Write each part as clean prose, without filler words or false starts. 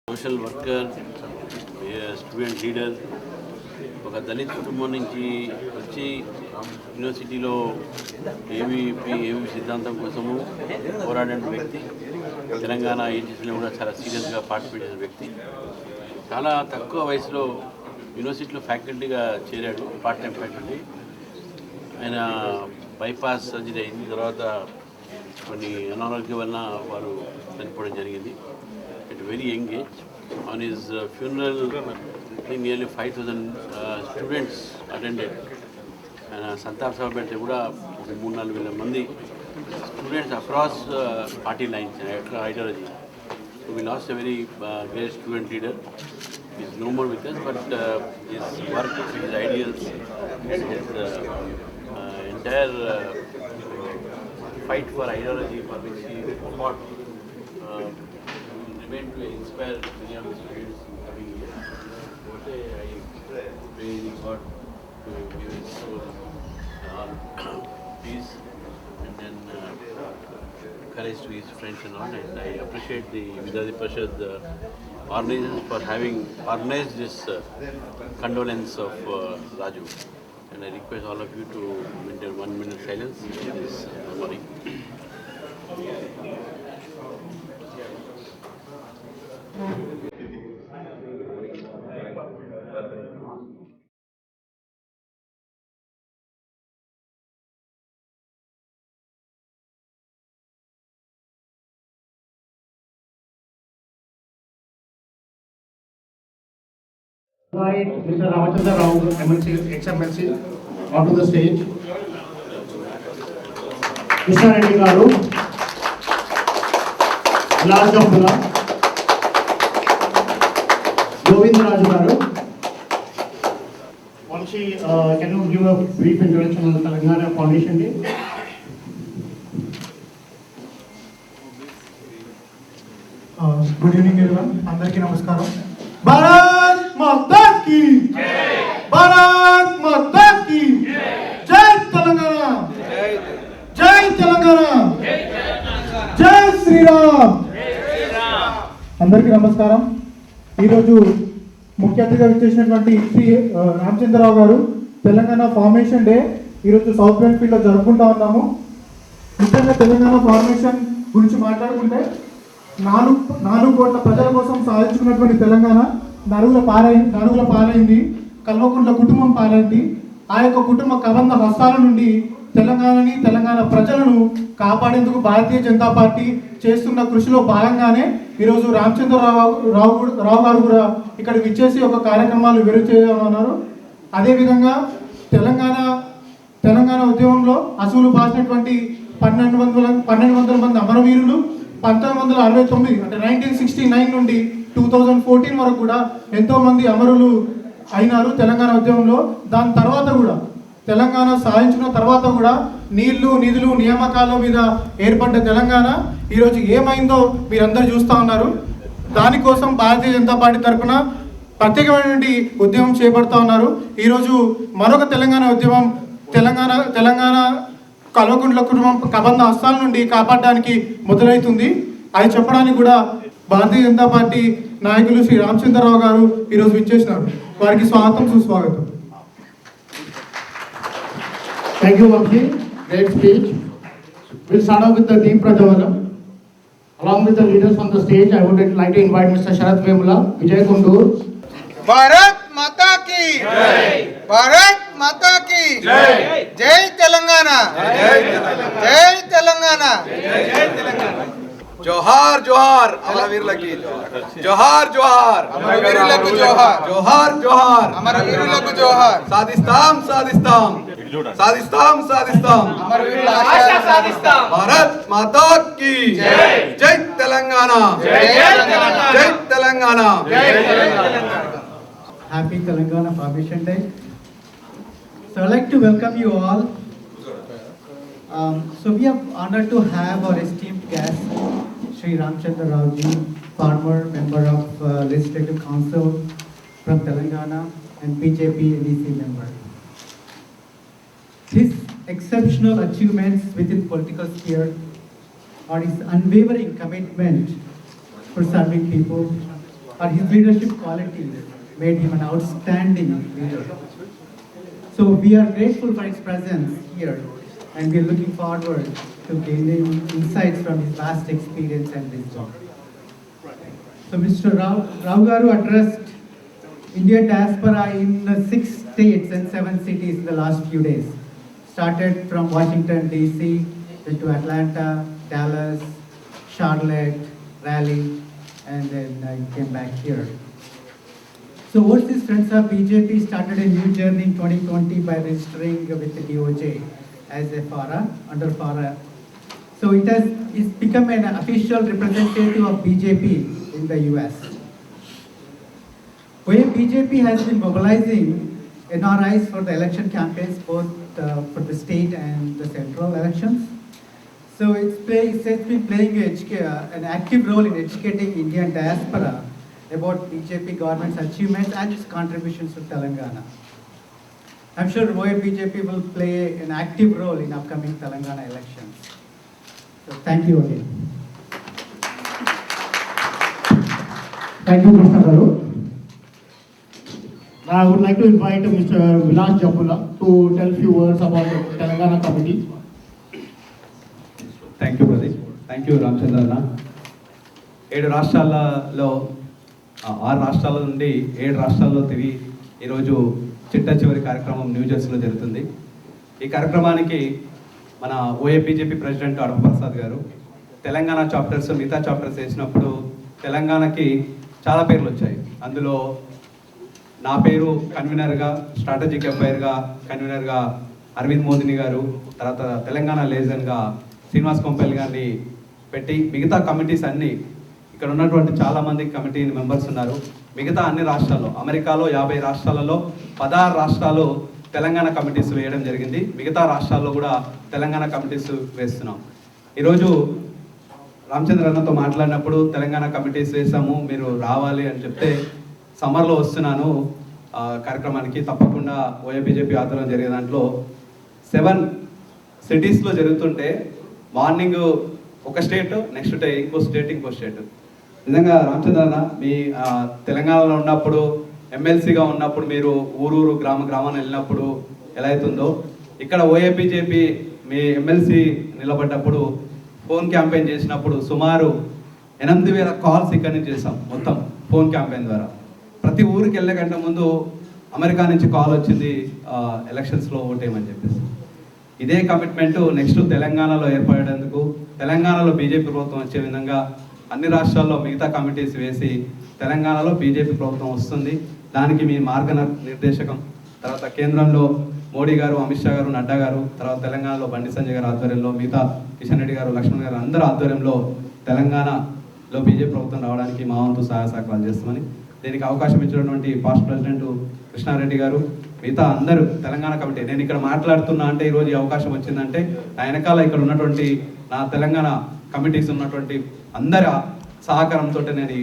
Social worker, student leader, ఒక దళిత కుటుంబం నుంచి వచ్చి యూనివర్సిటీలో ఏవి సిద్ధాంతం కోసము పోరాడిన వ్యక్తి. తెలంగాణ ఏజెన్సీలో కూడా చాలా సీరియస్గా పార్టిసిపేట్ చేసిన వ్యక్తి. చాలా తక్కువ వయసులో యూనివర్సిటీలో ఫ్యాకల్టీగా చేరాడు, పార్ట్ టైం ఫ్యాకల్టీ. ఆయన బైపాస్ సర్జరీ అయిన తర్వాత కొన్ని అనారోగ్యం వలన వారు చనిపోవడం జరిగింది. At very young age. On his funeral nearly 5,000 students attended. ఆయన సంతాప సభ పెడితే కూడా 3-4 వేల మంది students across party lines, ideology. So we lost a very great student leader. He is no more with us, but his work, his ideals, his entire fight for ideology for which he fought remain to inspire many of the students coming here. What I pray God to give his soul peace and then courage to his friends and all. And I appreciate the Vidyadhi Parishad organizers for having organized this condolence of Raju. And I request all of you to maintain 1 minute silence in this memory. Invite Mr. Ramachandra Rao, MLC, ex-MLC, onto the stage. Mr. Reddy Garu, Large of Mula, Govind Raju Garu. Vanshi, can you give a brief introduction on the Telangana Foundation Day? Good evening everyone. Andariki namaskaram. Bharat Mata ki Jai! Bharat Mata ki Jai! Jai Telangana! Jai Telangana! Jai Shri Ram! అందరికీ నమస్కారం. ఈరోజు ముఖ్య అతిథిగా విచ్చేసినటువంటి శ్రీ రామచంద్రరావు గారు Telangana formation day ఈరోజు south bend ఫీల్డ్లో జరుపుకుంటా ఉన్నాము. ముఖ్యంగా తెలంగాణ ఫార్మేషన్ గురించి మాట్లాడుకుంటే 4 కోట్ల ప్రజల కోసం సాధించుకున్నటువంటి తెలంగాణ నలుగుల పాలైంది, కల్వకుంట్ల కుటుంబం పాలైంది. ఆ యొక్క కుటుంబ కబంధ హస్తాల నుండి తెలంగాణ ప్రజలను కాపాడేందుకు భారతీయ జనతా పార్టీ చేస్తున్న కృషిలో భాగంగానే ఈరోజు రావు గారు కూడా ఇక్కడ విచ్చేసి ఒక కార్యక్రమాలు విడుదల చేయనున్నారు. అదేవిధంగా తెలంగాణ ఉద్యమంలో అసువులు బాసినటువంటి 1200 మంది అమరవీరులు 1969 అంటే 1969 నుండి 2014 వరకు కూడా ఎంతోమంది అమరులు అయినారు తెలంగాణ ఉద్యమంలో. దాని తర్వాత కూడా తెలంగాణ సాధించిన తర్వాత కూడా నీళ్లు నిధులు నియామకాల మీద ఏర్పడ్డ తెలంగాణ ఈరోజు ఏమైందో మీరందరూ చూస్తూ ఉన్నారు. దానికోసం భారతీయ జనతా పార్టీ తరఫున ప్రత్యేకమైనటువంటి ఉద్యమం చేపడుతూ ఉన్నారు. ఈరోజు మరొక తెలంగాణ ఉద్యమం తెలంగాణ కల్వకుంట్ల కుటుంబం కబంధ హస్తాల నుండి కాపాడడానికి మొదలవుతుంది. అది చెప్పడానికి కూడా భారతీయ జనతా పార్టీ నాయకులు శ్రీ రామచంద్రరావు గారు ఈరోజు విచ్చేసినారు. వారికి స్వాగతం, సుస్వాగతం. Thank you, Vamshi. Great speech. We'll start off with the team Prajavanam. Along with the leaders on the stage, I would like to invite Mr. Sharath Vemula, Vijay Kundur. Bharat माता की जय! भारत माता की जय! जय तेलंगाना! जय तेलंगाना! जय तेलंगाना! जोहार जोहार अमरवीरुलकी जोहार जोहार अमरवीरुలకు जोहार जोहार जोहार अमरवीरुలకు जोहार సాధిస్తాం సాధిస్తాం సాధిస్తాం సాధిస్తాం అమరవీరుల ఆశ సాధిస్తాం భారత్ మాతా కీ జై జై తెలంగాణ జై తెలంగాణ జై తెలంగాణ జై Telangana. Happy Telangana Foundation Day. So I'd like to welcome you all. So we are honored to have our esteemed guest, Sri Ramchandra Rao ji, former member of Legislative Council from Telangana and BJP NEC member. His exceptional achievements within political sphere are his unwavering commitment for serving people or his leadership qualities made him an outstanding leader. So we are grateful for his presence here, and we are looking forward to gaining insights from his vast experience and wisdom. So Mr. Rao Garu addressed Indian diaspora in 6 states and 7 cities in the last few days. Started from Washington DC, went to Atlanta, Dallas, Charlotte, Raleigh, and then I came back here. So overseas friends of BJP started a new journey in 2020 by registering with the DOJ as a FARA, under FARA. So it's become an official representative of BJP in the US. Where BJP has been mobilizing NRIs for the election campaigns, both for the state and the central elections. So it's been playing an active role in educating Indian diaspora about BJP government's achievements and its contributions to Telangana. I'm sure BJP will play an active role in upcoming Telangana elections. So thank you again. Thank you, Mr. Garu. Now I would like to invite Mr. Vilas Japula to tell few words about the Telangana committee. Thank you Pradeep, thank you రామచంద్రన్న. 7 రాష్ట్రాలలో 6 రాష్ట్రాల నుండి 7 రాష్ట్రాల్లో తిరిగి ఈరోజు చిట్ట చివరి కార్యక్రమం న్యూజెర్సీలో జరుగుతుంది. ఈ కార్యక్రమానికి మన ఓఏబీజేపీ ప్రెసిడెంట్ అడప ప్రసాద్ గారు తెలంగాణ చాప్టర్స్ మిగతా చాప్టర్స్ వేసినప్పుడు తెలంగాణకి చాలా పేర్లు వచ్చాయి. అందులో నా పేరు కన్వీనర్గా, స్ట్రాటజిక్ ఎంపైర్గా కన్వీనర్గా అరవింద్ మోదిని గారు, తర్వాత తెలంగాణ లేజన్గా శ్రీనివాస్ కొంపెల్ గారిని పెట్టి మిగతా కమిటీస్ అన్నీ ఇక్కడ ఉన్నటువంటి చాలామంది కమిటీ మెంబర్స్ ఉన్నారు. మిగతా అన్ని రాష్ట్రాల్లో, అమెరికాలో 50 రాష్ట్రాలలో 16 రాష్ట్రాలు తెలంగాణ కమిటీస్ వేయడం జరిగింది. మిగతా రాష్ట్రాల్లో కూడా తెలంగాణ కమిటీస్ వేస్తున్నాం. ఈరోజు రామచంద్రన్నతో మాట్లాడినప్పుడు తెలంగాణ కమిటీస్ వేసాము, మీరు రావాలి అని చెప్తే సమ్మర్లో వస్తున్నాను కార్యక్రమానికి, తప్పకుండా ఓఏబీజేపీ ఆధ్వర్యంలో జరిగే దాంట్లో 7 సిటీస్లో జరుగుతుంటే మార్నింగ్ ఒక స్టేట్, నెక్స్ట్ డే ఇంకో స్టేట్. నిజంగా రామచంద్రన్న మీ తెలంగాణలో ఉన్నప్పుడు ఎమ్మెల్సీగా ఉన్నప్పుడు మీరు ఊరూరు గ్రామాన్ని వెళ్ళినప్పుడు ఎలా అవుతుందో ఇక్కడ ఓఏబీజేపీ మీ ఎమ్మెల్సీ నిలబడ్డప్పుడు ఫోన్ క్యాంపెయిన్ చేసినప్పుడు సుమారు 8,000 కాల్స్ ఇక్కడి నుంచి చేసాం మొత్తం ఫోన్ క్యాంపెయిన్ ద్వారా. ప్రతి ఊరికి వెళ్ళే కంటే ముందు అమెరికా నుంచి కాల్ వచ్చింది ఎలక్షన్స్లో ఓటేయమని చెప్పేసి. ఇదే కమిట్మెంట్ నెక్స్ట్ తెలంగాణలో ఏర్పడేందుకు, తెలంగాణలో బీజేపీ ప్రభుత్వం వచ్చే విధంగా అన్ని రాష్ట్రాల్లో మిగతా కమిటీస్ వేసి తెలంగాణలో బీజేపీ ప్రభుత్వం వస్తుంది. దానికి మీ మార్గనిర్దేశకం, తర్వాత కేంద్రంలో మోడీ గారు, అమిత్ షా గారు, నడ్డా గారు, తర్వాత తెలంగాణలో బండి సంజయ్ గారు ఆధ్వర్యంలో, మిగతా కిషన్ రెడ్డి గారు, లక్ష్మణ్ గారు అందరూ ఆధ్వర్యంలో తెలంగాణలో బీజేపీ ప్రభుత్వం రావడానికి మా వంతు సహాయ సహకారాలు చేస్తామని, దీనికి అవకాశం ఇచ్చినటువంటి పాస్ట్ ప్రెసిడెంట్ కృష్ణారెడ్డి గారు, మిగతా అందరూ తెలంగాణ కమిటీ, నేను ఇక్కడ మాట్లాడుతున్నా అంటే ఈరోజు ఈ అవకాశం వచ్చిందంటే నా వెనకాల ఇక్కడ ఉన్నటువంటి నా తెలంగాణ కమిటీస్ ఉన్నటువంటి అందరి సహకారంతో నేను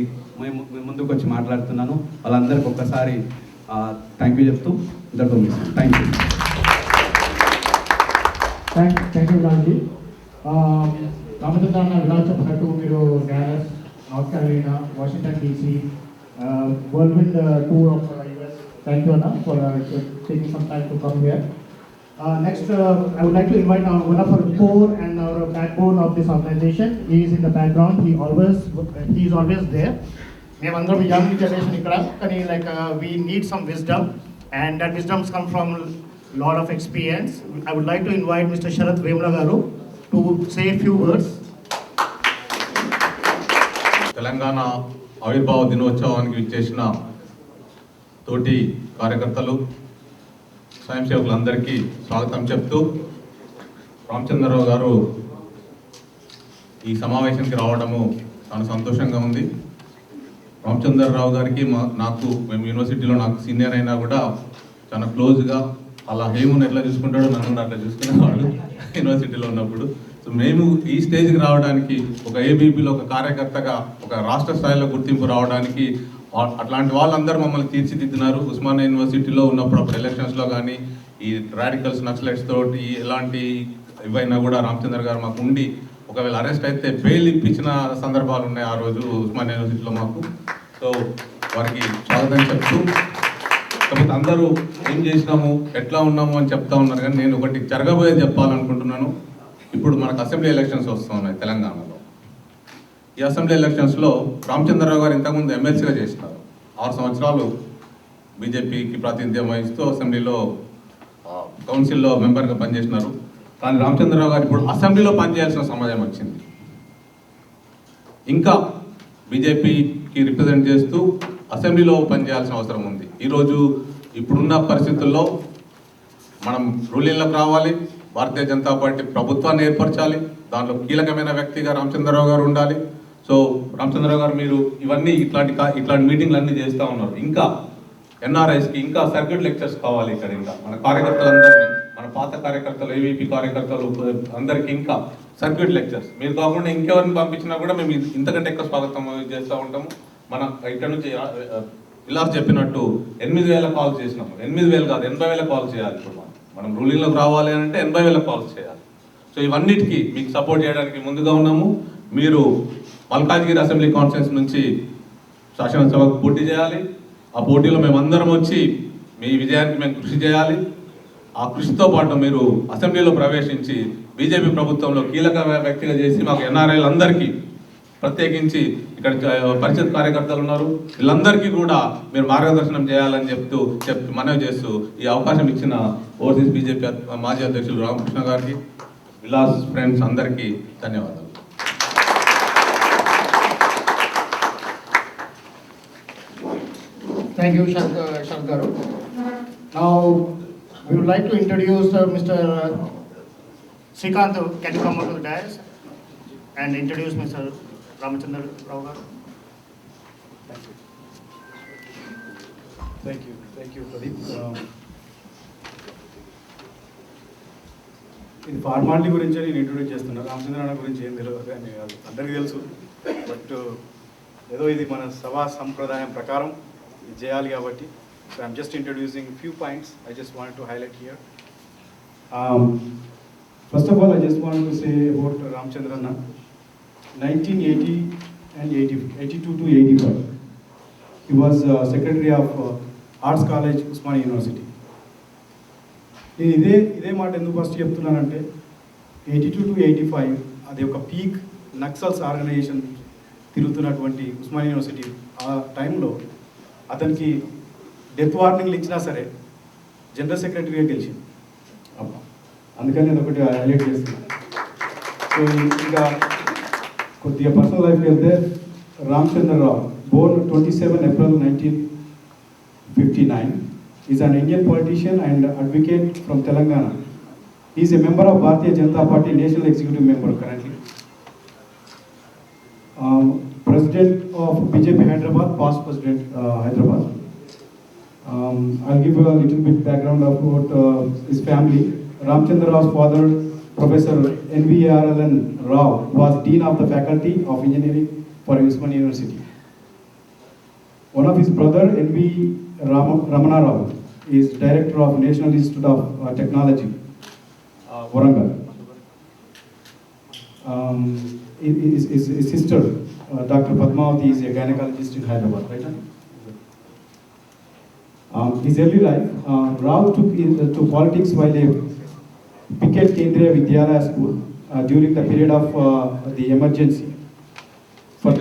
ముందుకు వచ్చి మాట్లాడుతున్నాను. వాళ్ళందరికీ ఒక్కసారి థ్యాంక్ యూ చెప్తూ ఇంతటితో thank you. Thank you Gandhi. Ramachandra అన్న విలాస్ చెప్పినట్టు మీరు Dallas, north Carolina, Washington DC, whirlwind tour of US. Thank you, Anna, for taking some time to come here. Next, I would like to invite one of our core and our backbone of this organization. He is in the background. He is always there. మేమందరం young generation ఇక్కడ, కానీ like we need some wisdom, and that wisdom comes from lot of experience. I would like to invite Mr. Sharath Vemula garu to say a few words. Telangana ఆవిర్భావ దినోత్సవానికి విచ్చేసిన తోటి కార్యకర్తలు, స్వయం సేవకులందరికీ స్వాగతం చెప్తూ, రామచంద్రరావు గారు ఈ సమావేశానికి రావడము చాలా సంతోషంగా ఉంది. రామచంద్రరావు గారికి నాకు, మేము యూనివర్సిటీలో నాకు సీనియర్ అయినా కూడా చాలా క్లోజ్గా, అలా హేముని ఎట్లా చూసుకుంటాడో నన్ను అట్లా చూసుకునేవాడు యూనివర్సిటీలో ఉన్నప్పుడు. సో మేము ఈ స్టేజ్కి రావడానికి, ఒక ఏబీపీలో ఒక కార్యకర్తగా ఒక రాష్ట్ర స్థాయిలో గుర్తింపు రావడానికి అట్లాంటి వాళ్ళందరూ మమ్మల్ని తీర్చిదిద్దినారు. ఉస్మానియా యూనివర్సిటీలో ఉన్నప్పుడు అప్పుడు ఎలక్షన్స్లో కానీ ఈ రాడికల్స్, నక్సలైట్స్ తోటి ఎలాంటి ఇవైనా కూడా రామచంద్ర గారు మాకు ఉండి, ఒకవేళ అరెస్ట్ అయితే బెయిల్ ఇప్పించిన సందర్భాలు ఉన్నాయి ఆ రోజు ఉస్మానియా యూనివర్సిటీలో మాకు. సో వారికి స్వాగతం చెప్తూ, కాకపోతే అందరూ ఏం చేసినాము ఎట్లా ఉన్నాము అని చెప్తా ఉన్నారు, కానీ నేను ఒకటి జరగబోయేది చెప్పాలనుకుంటున్నాను. ఇప్పుడు మనకు అసెంబ్లీ ఎలక్షన్స్ వస్తూ ఉన్నాయి తెలంగాణలో. ఈ అసెంబ్లీ ఎలక్షన్స్లో రామచంద్రరావు గారు ఇంతకుముందు ఎమ్మెల్సీగా చేసినారు. 6 సంవత్సరాలు బీజేపీకి ప్రాతినిధ్యం వహిస్తూ అసెంబ్లీలో కౌన్సిల్లో మెంబర్గా పనిచేసినారు. కానీ రామచంద్రరావు గారు ఇప్పుడు అసెంబ్లీలో పనిచేయాల్సిన సమయం వచ్చింది. ఇంకా బీజేపీకి రిప్రజెంట్ చేస్తూ అసెంబ్లీలో పనిచేయాల్సిన అవసరం ఉంది. ఈరోజు ఇప్పుడున్న పరిస్థితుల్లో మనం రూలింగ్లోకి రావాలి, భారతీయ జనతా పార్టీ ప్రభుత్వాన్ని ఏర్పరచాలి, దాంట్లో కీలకమైన వ్యక్తిగా రామచంద్రరావు గారు ఉండాలి. సో రామచంద్రరావు గారు మీరు ఇవన్నీ ఇట్లాంటి మీటింగ్లు అన్నీ చేస్తూ ఉన్నారు. ఇంకా ఎన్ఆర్ఐస్కి ఇంకా సర్క్యూట్ లెక్చర్స్ కావాలి. ఇక్కడ ఇంకా మన కార్యకర్తలందరినీ, మన పాత కార్యకర్తలు, ఏవీపీ కార్యకర్తలు అందరికీ ఇంకా సర్క్యూట్ లెక్చర్స్. మీరు కాకుండా ఇంకెవరిని పంపించినా కూడా మేము ఇంతకంటే ఎక్కువ స్వాగతం చేస్తూ ఉంటాము. మనం ఇక్కడ నుంచి ఇలా చెప్పినట్టు 8,000 కాల్స్ చేసినాము. 8,000 కాదు, 80,000 కాల్స్ చేయాలి. ఇప్పుడు మనం రూలింగ్లోకి రావాలి అంటే 80,000 కాల్స్ చేయాలి. సో ఇవన్నిటికీ మీకు సపోర్ట్ చేయడానికి ముందుగా ఉన్నాము. మీరు మల్కాజ్గిరి అసెంబ్లీ కాన్ఫరెన్స్ నుంచి శాసనసభకు పోటీ చేయాలి. ఆ పోటీలో మేమందరం వచ్చి మీ విజయానికి మేము కృషి చేయాలి. ఆ కృషితో పాటు మీరు అసెంబ్లీలో ప్రవేశించి బీజేపీ ప్రభుత్వంలో కీలక వ్యక్తిగా చేసి మాకు ఎన్ఆర్ఐలందరికీ, ప్రత్యేకించి ఇక్కడ పరిషత్ కార్యకర్తలు ఉన్నారు, వీళ్ళందరికీ కూడా మీరు మార్గదర్శనం చేయాలని మనవి చేస్తూ ఈ అవకాశం ఇచ్చిన ఓవర్సీస్ బీజేపీ మాజీ అధ్యక్షులు రామకృష్ణ గారికి, విలాస్ ఫ్రెండ్స్ అందరికీ ధన్యవాదాలు. Thank you, Shankaru. Now, we would like to introduce Mr. Srikanth. Can you come up to the dais and introduce Mr. Ramachandra Rao garu? Thank you, Pradeep. ఇది ఫార్మాలిటీ గురించి నేను introduce చేస్తున్నాను. రామచంద్రరావు గురించి ఏం తెలియదు అని అందరికీ తెలుసు. బట్ ఏదో ఇది మన సభా సంప్రదాయం ప్రకారం ఇది చేయాలి కాబట్టి. So I'm just introducing few points I just want to highlight here. First of all I just want to say about రామచంద్రన్న. 1980 and 82 to 85 he was secretary of Arts College, Usmania University. నేను ఇదే మాట ఎందుకు first చెప్తున్నానంటే 82 to 85 అది ఒక peak Naxals organisation తిరుగుతున్నటువంటి Osmania university. ఆ టైంలో అతనికి డెత్ వార్నింగ్లు ఇచ్చినా సరే జనరల్ సెక్రటరీగా గెలిచింది. అందుకని నేను ఒకటి హైలైట్ చేస్తున్నాను. సో ఇంకా కొద్దిగా పర్సనల్ లైఫ్కి వెళ్తే Ramachandra Rao Born 27 April 1959 is an Indian politician and advocate from Telangana. He is a member of Bharatiya Janata Party National Executive Member currently. President of BJP Hyderabad, past President Hyderabad. I'll give a little bit background about his family. Ramchandra Rao's father, Professor N.V.R.L.N. Rao, was Dean of the Faculty of Engineering for Usmania University. One of his brother, N.V. Ramana Rao, is Director of National Institute of Technology, Warangal. His sister, Dr. Padmavati, is a gynecologist in Hyderabad, right? His early life, Rao took to politics while a Picket Kendriya Vidyalaya School during the period of the emergency. For 3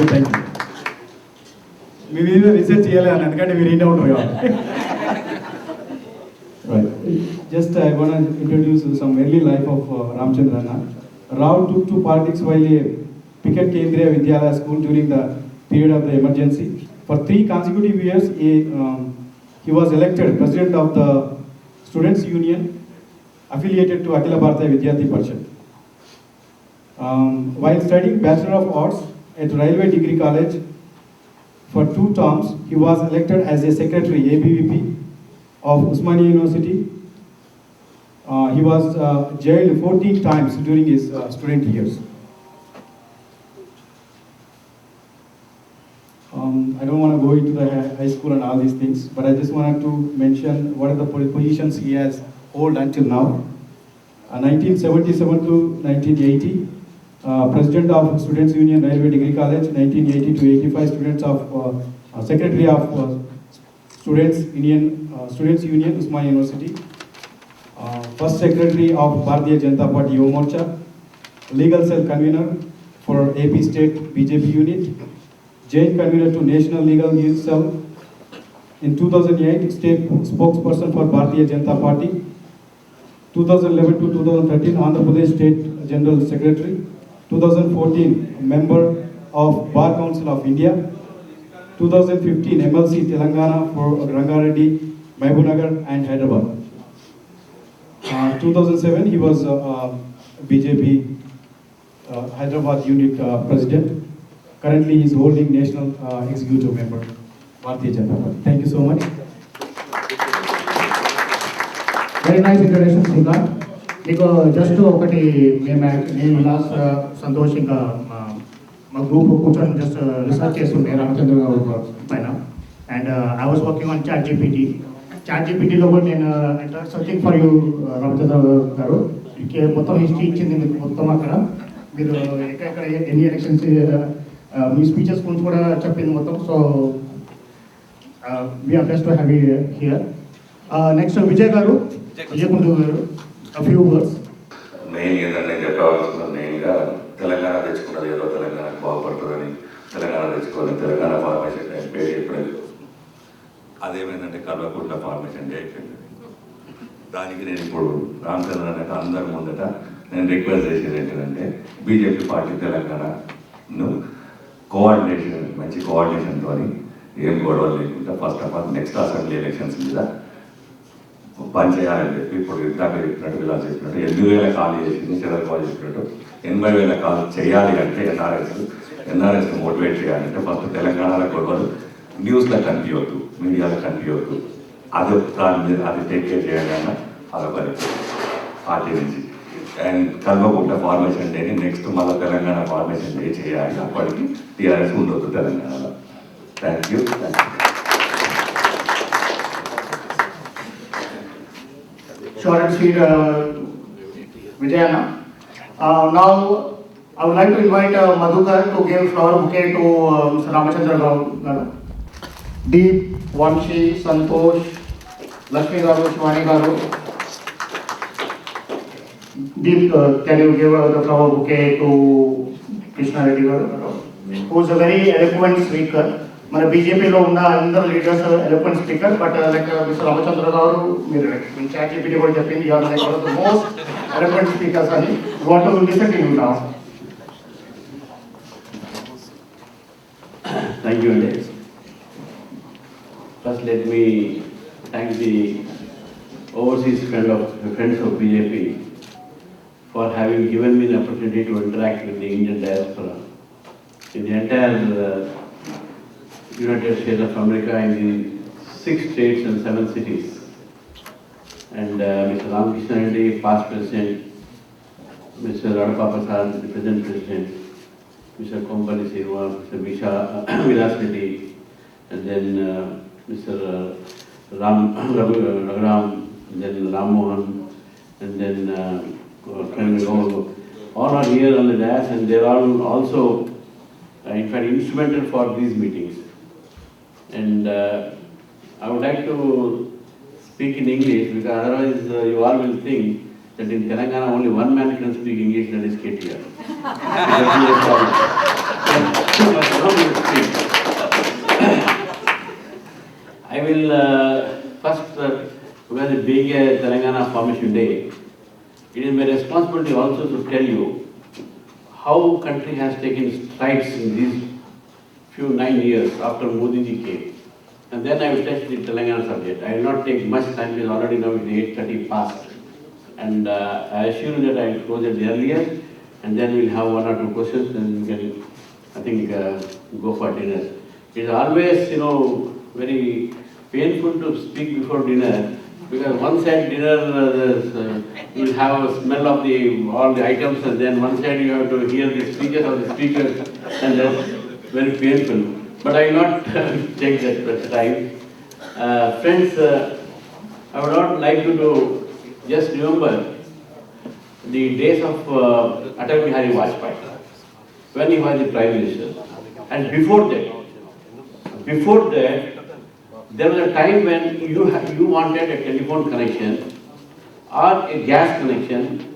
Thank you. We will research here and we read out. Right. Just I want to introduce some early life of Ramchandrana. Rao took to politics while a Picket Kendriya Vidyalaya School during the period of the emergency. For 3 consecutive years, he was elected president of the Students' Union affiliated to Akhila Bharatiya Vidyarthi Parishad. While studying Bachelor of Arts at Railway Degree College for 2 terms, he was elected as a secretary ABVP of Usmania University. He was jailed 14 times during his student years. I don't want to go into the high school and all these things, but I just wanted to mention what are the positions he has held until now. 1977 to 1980, President of Students Union Railway Degree College, 1980 to 85, Students of Secretary of Students Union Usmania University, First Secretary of Bharatiya Janata Party Yuva Morcha, Legal Cell Convener for AP State BJP Unit, Joint Convener to National Legal Cell. In 2008, State Spokesperson for Bharatiya Janata Party. 2011 to 2013, Andhra Pradesh State General Secretary. 2014, Member of Bar Council of India. 2015, MLC Telangana for Rangareddy, Mahbubnagar and Hyderabad. 2007, he was BJP Hyderabad Unit President. Currently, he is holding National Executive Member, Bharatiya Janata Party. Thank you so much. Very nice introduction Srikanth. మీకు just ఒకటి నేను last Santosh ఇంకా మా group కూర్చొని just research చేస్తుంటే రామచంద్ర గారు పైన and I was working on చాట్ జీపీటీలో కూడా నేను సర్చింగ్ ఫర్ యూ రామచంద్ర గారు మొత్తం హిస్టరీ ఇచ్చింది మీకు మొత్తం అక్కడ మీరు ఎక్కడెక్కడ ఎన్ని ఎలక్షన్స్ మీ స్పీచెస్ గురించి కూడా చెప్పింది మొత్తం. So we're best to have you here. Next Vijay garu, Vijay కుంటూ గారు, ఫ్యూ వర్డ్స్. మెయిన్ ఏంటంటే నేను చెప్పవలసిన మెయిన్గా తెలంగాణ తెచ్చుకున్నది ఏదో తెలంగాణకు బాగుపడుతుందని, తెలంగాణ తెచ్చుకోవాలని తెలంగాణ ఫార్మేషన్ డే పేరు చెప్పలేదు. అదేమైందంటే కల్వకుంట్ల ఫార్మేషన్ డే అయిపోయింది. దానికి నేను ఇప్పుడు రామచంద్ర అనే అందరి ముందట నేను రిక్వెస్ట్ చేసేది ఏంటంటే బీజేపీ పార్టీ తెలంగాణను కోఆర్డినేషన్, మంచి కోఆర్డినేషన్తో ఏం గొడవలు లేకుండా first of all next assembly elections మీద పని చేయాలని చెప్పి ఇప్పుడు ఇందాక చెప్పినట్టు ఇలా చెప్పినట్టు 8,000 కాల్ చేసింది శరత్ బాబు చెప్పినట్టు 80,000 కాల్ చేయాలి అంటే ఎన్ఆర్ఎస్ మోటివేట్ చేయాలంటే ఫస్ట్ తెలంగాణలో గొడవలు న్యూస్లో కనిపించవద్దు, మీడియాలో కనిపించవద్దు. అది దాని మీద అది టేక్ కేర్ చేయాలన్నా అదొక పార్టీ నుంచి. అండ్ కల్వకుంట ఫార్మేషన్ డేని నెక్స్ట్ మళ్ళీ తెలంగాణ ఫార్మేషన్ డే చేయాలి. అప్పటికి టీఆర్ఎస్ ఉండొద్దు తెలంగాణలో. Thank you. Short and sweet, Vijayana. Now, I would like to invite Madhukar to give flower bouquet to Mr. Ramachandra Garu. Deep, Vanshi, Santosh, Lakshmi Garu, Shivani Garu. Deep, can you give the flower bouquet to Krishna Reddy Garu, who is a very eloquent speaker. మన బీజేపీలో ఉన్న అందరూ leaders eloquent speaker, but like mister Ramachandra garu మీరు ChatGPT కూడా చెప్పింది you're like one of the most eloquent speakers అని. What to listen to you now. Thank you, Andy. First, let me thank the overseas friends of BJP for having given me the opportunity to interact with the Indian diaspora in the entire United States of America, in the 6 states and 7 cities. And Mr. Ramakrishna Reddy, past president, Mr. Radhappa Prasad, the present president, Mr. Kompani Sirva, Mr. Vilas Reddy, and then Mr. Raghuram, and then Ram Mohan, and then all are here on the dais, and they are all also in fact instrumental for these meetings. And I would like to speak in English because otherwise you all will think that in Telangana only one man can speak English, that is KTR. I will first, because it being a Telangana Formation Day, it is my responsibility also to tell you how country has taken strides in these few 9 years after Modi ji came. And then I will touch the Telangana subject. I will not take much time because already now it's 8:30 past. And I assure you that I will close it earlier, and then we'll have 1 or 2 questions, and we can, I think, go for dinner. It's always, very painful to speak before dinner, because one side dinner, you will have a smell of all the items, and then one side you have to hear the speeches of the speakers, and that's very painful. but I will not take that time. Friends, I would not like you to just remember the days of Atal Bihari Vajpayee, when he was the Prime Minister. And before that, there was a time when you wanted a telephone connection or a gas connection.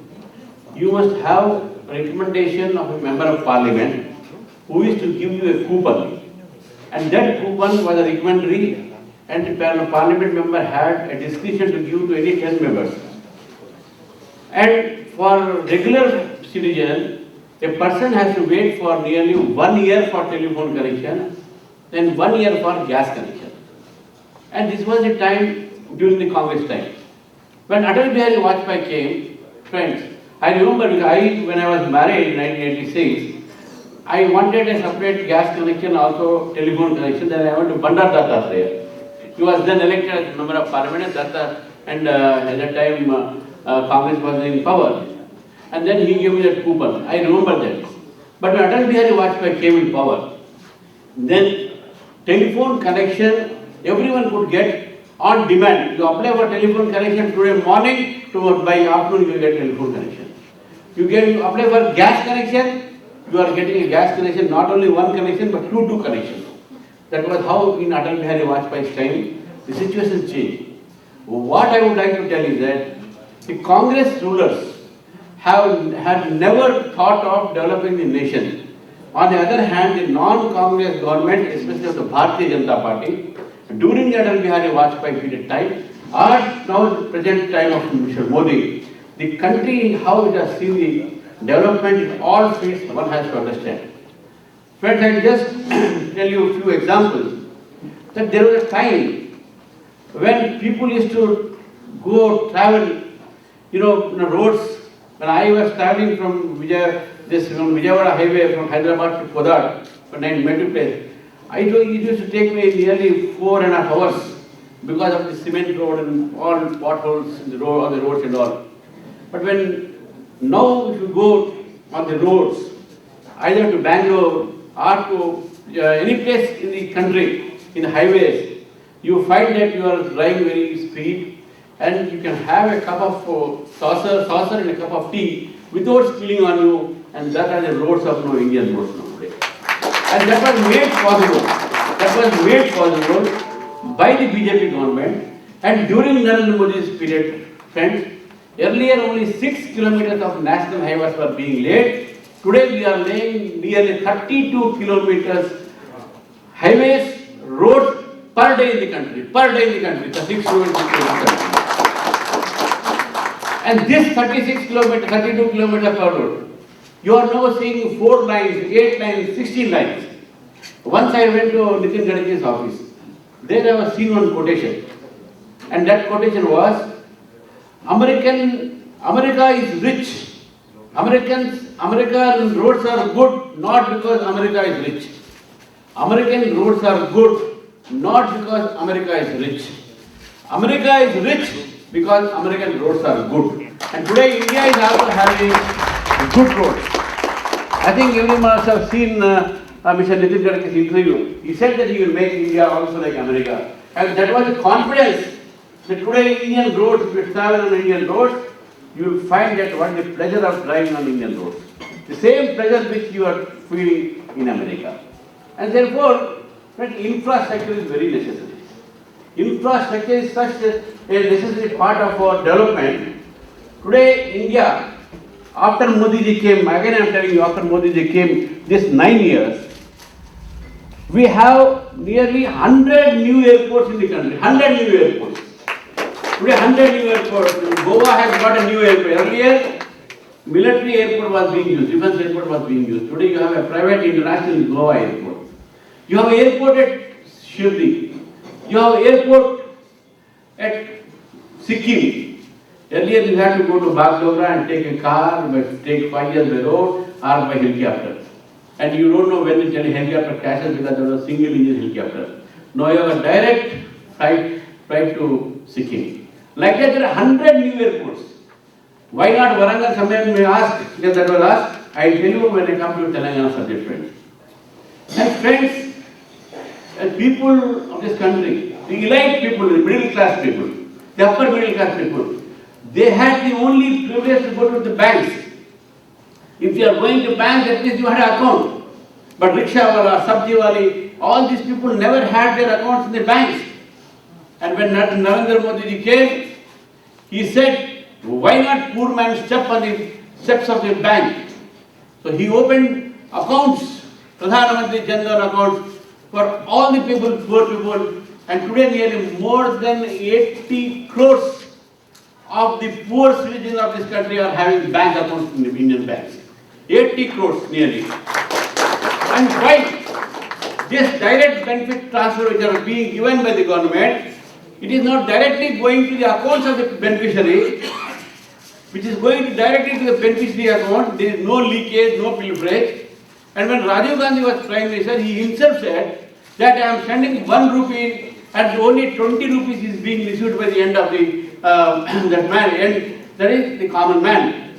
You must have a recommendation of a member of parliament who is to give you a coupon. And that coupon was a recommendatory, and the parliament member had a discretion to give to any 10 members. And for regular citizen, a person has to wait for nearly 1 year for telephone connection, then 1 year for gas connection. And this was the time during the Congress time. When Atal Bihari Vajpayee came, friends, I remember when I was married in 1986, I wanted a separate gas connection, also telephone connection. Then I went to Bandar Dattatreya. He was then elected as a member of parliament, and at that time Congress was in power. And then he gave me that coupon. I remember that. But when Atal Bihari Vajpayee came in power, then telephone connection everyone could get on demand. You apply for telephone connection today morning, by afternoon you will get telephone connection. You apply for gas connection, you are getting a gas connection, not only one connection but two connections. That was how in Atal Bihari Vajpayee's time the situation changed. What I would like to tell is that the Congress rulers had never thought of developing the nation. On the other hand, the non-Congress government, especially of the Bharatiya Janata Party, during the Atal Bihari Vajpayee period time, or now the present time of Mr. Modi, the country, how it has seen the development in all fields, one has to understand. Friends, I will just tell you a few examples. That there was a time when people used to go travel, on the roads. When I was traveling from Vijayawada highway from Hyderabad to Kodad, when I met a place, it used to take me nearly 4.5 hours because of the cement road and all potholes in the road, on the roads and all. But now if you go on the roads, either to Bangalore or to any place in the country, in the highways, you find that you are driving very speed, and you can have a cup of saucer and a cup of tea without spilling on you, and that are the roads of Indian roads now today. And that was made possible by the BJP government, and during Narendra Modi's period, friends. Earlier only 6 kilometers of national highways were being laid. Today we are laying nearly 32 kilometers highways, roads per day in the country. The 6 kilometers. And this 32 kilometers per road, you are now seeing 4 lines, 8 lines, 16 lines. Once I went to Nitin Gadkari's office. There I was seeing one quotation, and that quotation was, America is rich. American roads are good not because America is rich. American roads are good not because America is rich. America is rich because American roads are good. And today India is also having good roads. I think everyone must have seen Mr. Nitin Gadkari's interview. He said that he will make India also like America. And that was the confidence that today Indian roads, if you travel on Indian roads, you will find that what is the pleasure of driving on Indian roads. The same pleasure which you are feeling in America. And therefore, that infrastructure is very necessary. Infrastructure is such a necessary part of our development. Today, India, after Modi ji came, again I am telling you, after Modi ji came, this 9 years, we have nearly 100 new airports in the country. 100 new airports. Today 100 new airports. Goa has got a new airport. Earlier, military airport was being used, defense airport was being used. Today you have a private international Goa airport. You have an airport at Shirdi. You have an airport at Sikkim. Earlier you had to go to Bagdogra and take a car, take 5 years by road or by helicopter. And you don't know when the helicopter crashes because there was a single engine helicopter. Now you have a direct flight to Sikkim. Like that, there are 100 new airports. Why not Warangal? Someone may ask, because that was asked. I will tell you when I come to Telangana subject, friends. And friends, people of this country, the elite people, the middle class people, the upper middle class people, they had the only privilege to go to the banks. If you are going to bank, at least you had an account. But rickshawala, sabjiwali, all these people never had their accounts in the banks. And when Narendra Modi ji came, he said, why not poor man step on the steps of the bank? So he opened accounts, Pradhan Mantri Jan Dhan accounts for all the people, poor people. And today nearly more than 80 crores of the poor citizens of this country are having bank accounts in the Indian banks. 80 crores nearly. And why? This direct benefit transfer which are being given by the government, it is not directly going to the accounts of the beneficiary, which is going directly to the beneficiary account. There is no leakage, no pilferage. And when Rajiv Gandhi was Prime Minister, he himself said that I am sending 1 rupee and only 20 rupees is being received by the end of the that man, and that is the common man.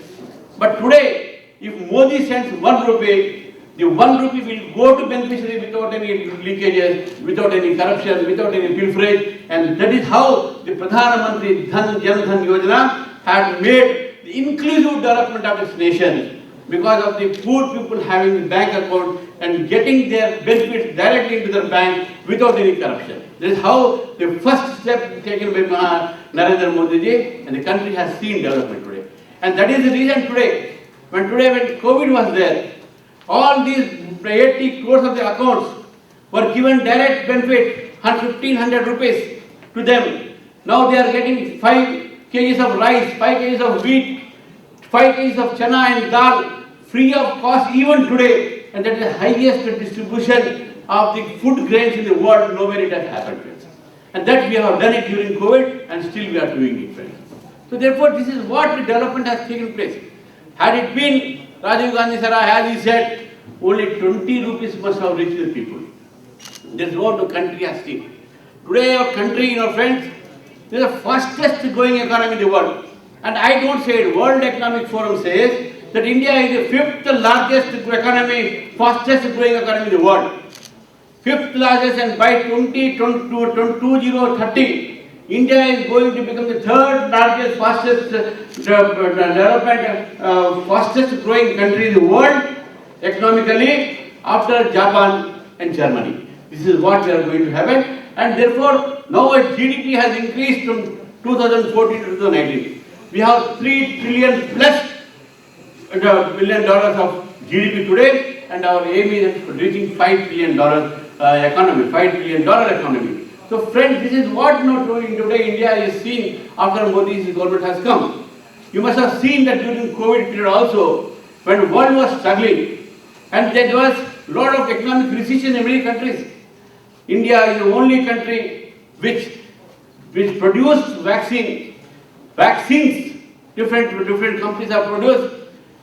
But today, if Modi sends 1 rupee, the 1 rupee will go to beneficiary without any leakages, without any corruption, without any pilferage, and that is how the Pradhan Mantri Jan Dhan Yojana had made the inclusive development of this nation, because of the poor people having the bank account and getting their benefits directly into their bank without any corruption. This is how the first step taken by Narendra Modi ji, and the country has seen development today. And that is the reason today when COVID was there, all these 80 crores of the accounts were given direct benefit, 1,500 rupees to them. Now they are getting 5 kgs of rice, 5 kgs of wheat, 5 kgs of chana and dal, free of cost even today, and that is the highest distribution of the food grains in the world. Nowhere it has happened, friends. And that we have done it during COVID, and still we are doing it, friends. So therefore, this is what the development has taken place. Had it been Rajiv Gandhi Sara, as he said, only 20 rupees must have reached the people. This is what the country has seen. Today, our country, friends, is the fastest growing economy in the world. And I don't say it. World Economic Forum says that India is the 5th largest economy, fastest growing economy in the world. 5th largest, and by 2030, India is going to become the 3rd largest, fastest development, fastest growing country in the world economically after Japan and Germany. This is what we are going to happen, and therefore now our GDP has increased from 2014 to 2019. We have $3 trillion plus $1 billion of GDP today, and our aim is reaching $5 trillion economy, $5 trillion economy. So friends, this is what today India is seeing after Modi's government has come. You must have seen that during COVID period also, when the world was struggling, and there was a lot of economic recession in many countries. India is the only country which produced vaccines. Different companies have produced,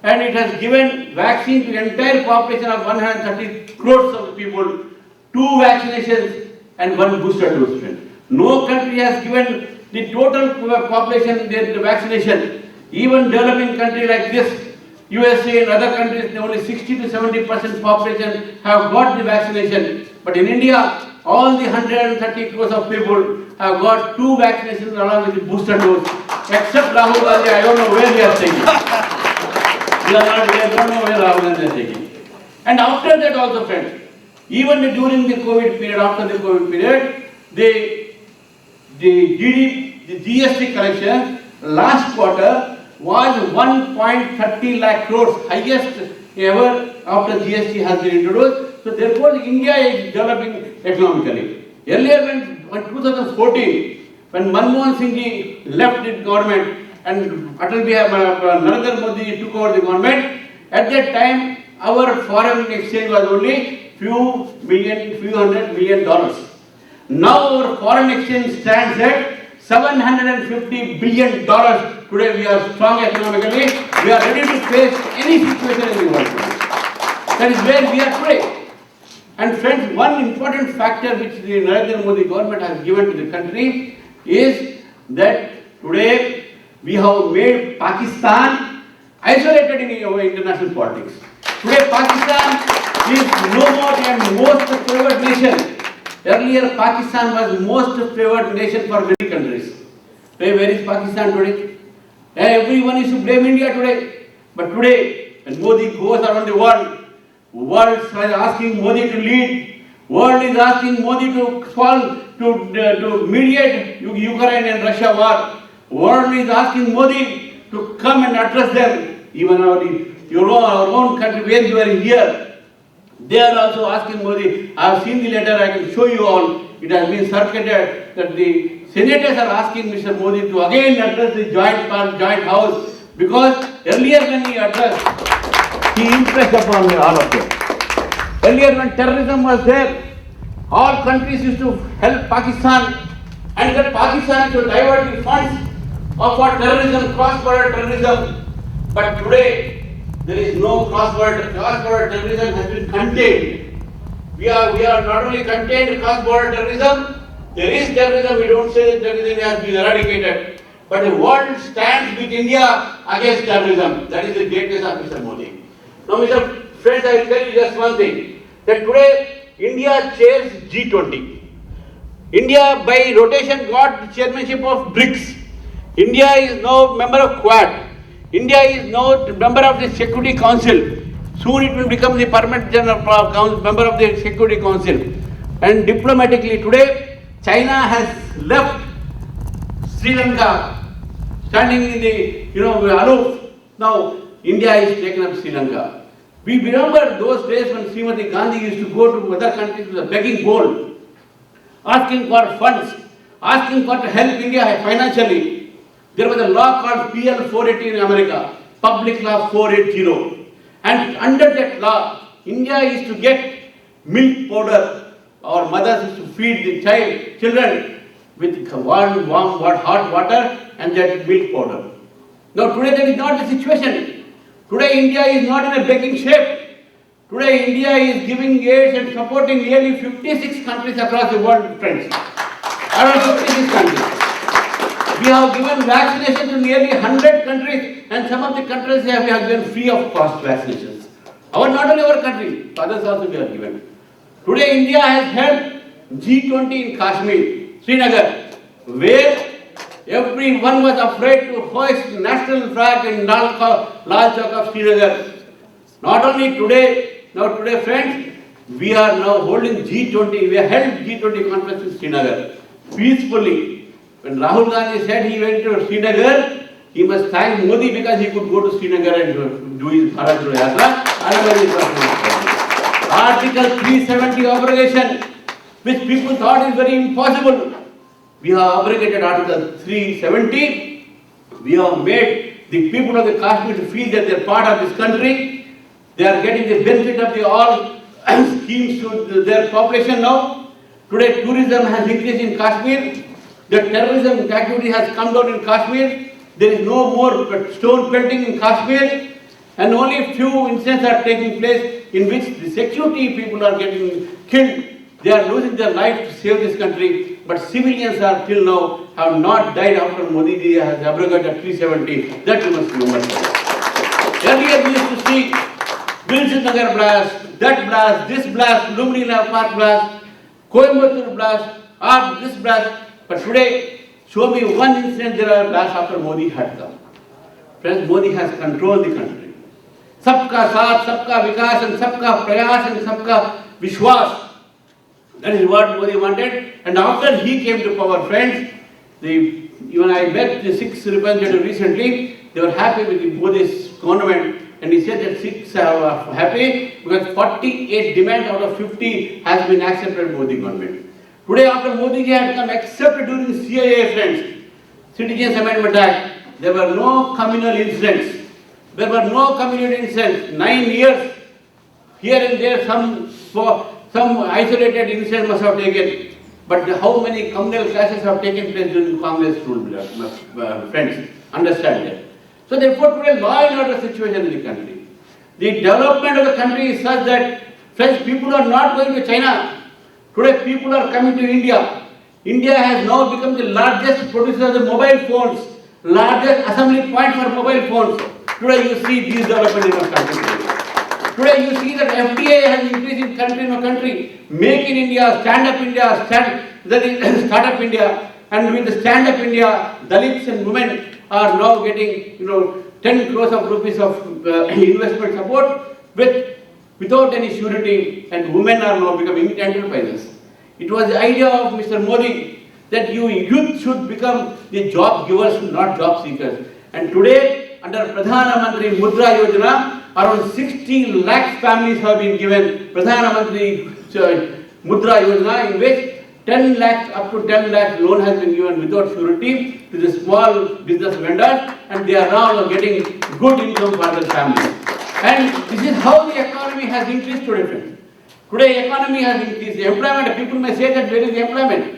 and it has given vaccine to the entire population of 130 crores of people, 2 vaccinations and 1 booster dose. No country has given the total population the vaccination. Even developing country like this, USA and other countries, only 60 to 70% population have got the vaccination. But in India, all the 130 crores of people have got 2 vaccinations along with the booster dose, except Rahul Gandhi. I don't know where they are taking. I don't know where Rahul Gandhi is taking. And after that also, friends, even during the COVID period, after the COVID period, the GST collection last quarter was 1.30 lakh crores, highest ever after GST has been introduced. So therefore, India is developing economically. Earlier, when 2014, when Manmohan Singh ji left the government and Narendra Modi took over the government, at that time our foreign exchange was only few $100 million. Now our foreign exchange stands at $750 billion. Today we are strong economically. We are ready to face any situation in the world. That is where we are today. And friends, one important factor which the Narendra Modi government has given to the country is that today we have made Pakistan isolated in international politics. Today Pakistan is no more than most favored nation. Earlier, Pakistan was most favored nation for many countries. Where is Pakistan today? Everyone is to blame India today. But today, when Modi goes around the world is asking Modi to lead. World is asking Modi to solve, to mediate Ukraine and Russia war. World is asking Modi to come and address them. Even our own country, where you are here, they are also asking Modi. I have seen the letter, I can show you all. It has been circulated that the senators are asking Mr. Modi to again address the joint house, because earlier when he addressed, he impressed upon all of them. Earlier when terrorism was there, all countries used to help Pakistan, and that Pakistan to divert the funds for terrorism, cross-border terrorism. But today, there is no cross-border terrorism has been contained. We are not only contained cross-border terrorism, there is terrorism, we don't say that terrorism has been eradicated. But the world stands with India against terrorism. That is the greatness of Mr. Modi. Now, Mr. Friends, I will tell you just one thing, that today India chairs G20. India by rotation got the chairmanship of BRICS. India is now member of Quad. India is now member of the Security Council. Soon it will become the permanent member of the Security Council. And diplomatically today, China has left Sri Lanka, standing in the, aloof. Now, India has taken up Sri Lanka. We remember those days when Srimati Gandhi used to go to other countries with a begging bowl, asking for funds, asking for to help India financially. There was a law called PL 480 in America, Public Law 480. And under that law, India used to get milk powder. Our mothers used to feed the children with warm, hot water and that milk powder. Now today that is not the situation. Today India is not in a begging shape. Today India is giving aid and supporting nearly 56 countries across the world, friends. Around 56 countries. We have given vaccination to nearly 100 countries, and some of the countries we have given free of cost vaccinations. Not only our country, others also we have given. Today India has held G20 in Kashmir, Srinagar, where everyone was afraid to hoist national flag in Lal Chowk of Srinagar. Not only today, now today friends, we are now holding G20, we have held G20 conference in Srinagar peacefully. When Rahul Gandhi said he went to Srinagar, he must thank Modi because he could go to Srinagar and do his Bharat Jodo Yatra. Article 370 abrogation, which people thought is very impossible. We have abrogated Article 370. We have made the people of the Kashmir to feel that they are part of this country. They are getting the benefit of the all schemes to their population now. Today tourism has increased in Kashmir. The terrorism activity has come down in Kashmir. There is no more stone pelting in Kashmir. And only few incidents are taking place in which the security people are getting killed. They are losing their life to save this country. But civilians are till now have not died after Modi ji has abrogated 370. That you must remember. Earlier we used to see Wilson Nagar blast, that blast, this blast, Lumini Park blast, Coimbatore blast, or this blast. But today, show me one incident there are blasts after Modi had come. Friends, Modi has controlled the country. Sabka saath, sabka vikas, and sabka prayas, and sabka vishwas. That is what Modi wanted. And after he came to power, friends, even I met the Sikhs representative recently, they were happy with Modi's government. And he said that Sikhs are happy because 48 demands out of 50 has been accepted by Modi government. Today, after Modi ji had come, except during the CIA, friends, Citizens Amendment Act, there were no communal incidents. There were no communal incidents. 9 years, here and there, some isolated incidents must have taken. But how many communal clashes have taken place during Congress rule, friends? Understand that. So therefore, today, law and order situation in the country. The development of the country is such that, friends, people are not going to China. Today people are coming to India. India has now become the largest producer of the mobile phones, largest assembly point for mobile phones. Today you see these developments in our country. Today you see that FDI has increased in country. Make in India, Stand Up India, Start Up India, and with the Stand Up India, Dalits and women are now getting 10 crores of rupees of investment support without any surety, and women are now becoming enterprises. It was the idea of Mr. Modi that youth should become the job givers, not job seekers. And today, under Pradhana Mantri Mudra Yojana, around 60 lakhs families have been given Pradhana Mantri Mudra Yojana, in which 10 lakhs, up to 10 lakhs loan has been given without surety to the small business vendors, and they are now getting good income for their families. And this is how the economy has increased today, friends. Today economy has increased. The employment, people may say that where is the employment?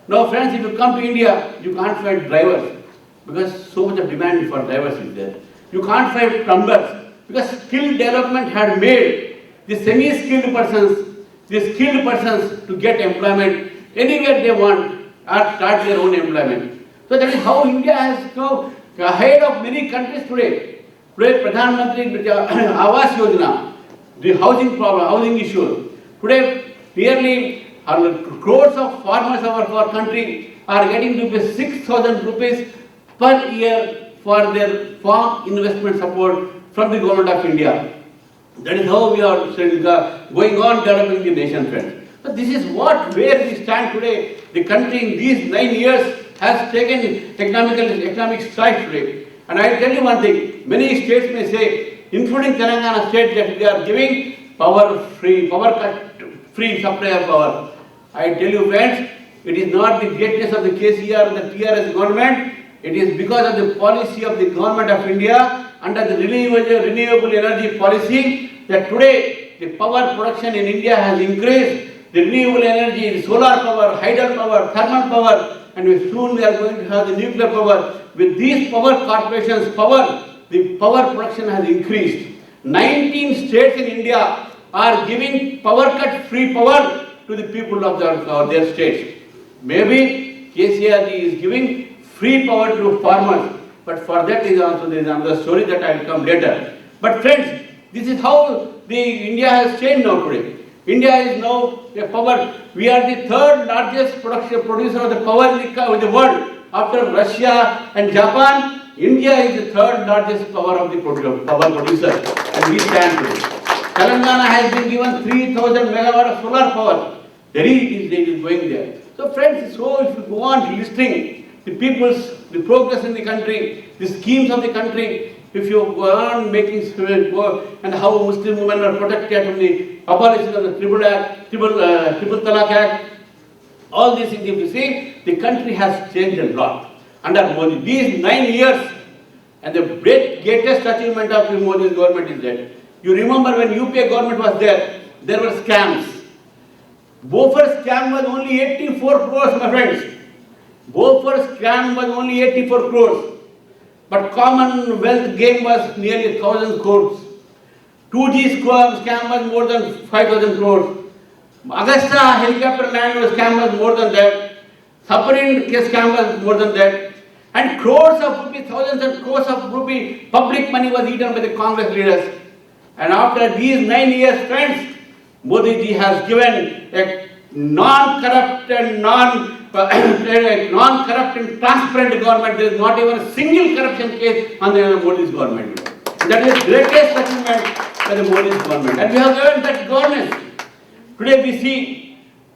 Now friends, if you come to India, you can't find drivers because so much of demand for drivers is there. You can't find plumbers because skill development had made the semi-skilled persons to get employment anywhere they want or start their own employment. So that is how India has come ahead of many countries today. Today, Pradhan Mantri Awas Yojana, the housing problem, housing issue. Today, nearly crores of farmers of our country are getting rupees 6,000 rupees per year for their farm investment support from the government of India. That is how we are going on developing the nation, friends. So this is where we stand today. The country in these 9 years has taken economic strides today. And I tell you one thing, many states may say, including Telangana state, that they are giving power cut free supply of power. I tell you friends, it is not the greatness of the KCR or the TRS government, it is because of the policy of the government of India under the renewable energy policy that today the power production in India has increased. The renewable energy, the solar power, hydro power, thermal power, and soon we are going to have the nuclear power. With these power corporations' the power production has increased. 19 states in India are giving power cut free power to the people of their states. Maybe KCR is giving free power to farmers, but for that there is another story that I will come later. But friends, this is how India has changed now today. India is now a power. We are the third largest producer of the power in the world. After Russia and Japan, India is the third largest power producer, and we stand today. Telangana has been given 3,000 megawatt of solar power. Delhi is going there. So friends, so if you go on listing the progress in the country, the schemes of the country, if you go on making and how Muslim women are protected from the abolition of the Triple Talaq Act, all these things, if you see, the country has changed a lot under Modi. These 9 years, and the greatest achievement of Modi's government is that you remember when UPA government was there were scams. Bofors scam was only 84 crores, my friends. Bofors scam was only 84 crores. But Commonwealth game was nearly 1,000 crores. 2G scam was more than 5,000 crores. Augusta helicopter land scam was more than that. Submarine scam was more than that. And crores of rupees, thousands and crores of rupee public money was eaten by the Congress leaders. And after these 9 years, friends, Modi ji has given a non-corrupt and transparent government. There is not even a single corruption case on the Modi's government. That is the greatest achievement by the Modi's government. And we have learned that governance. Today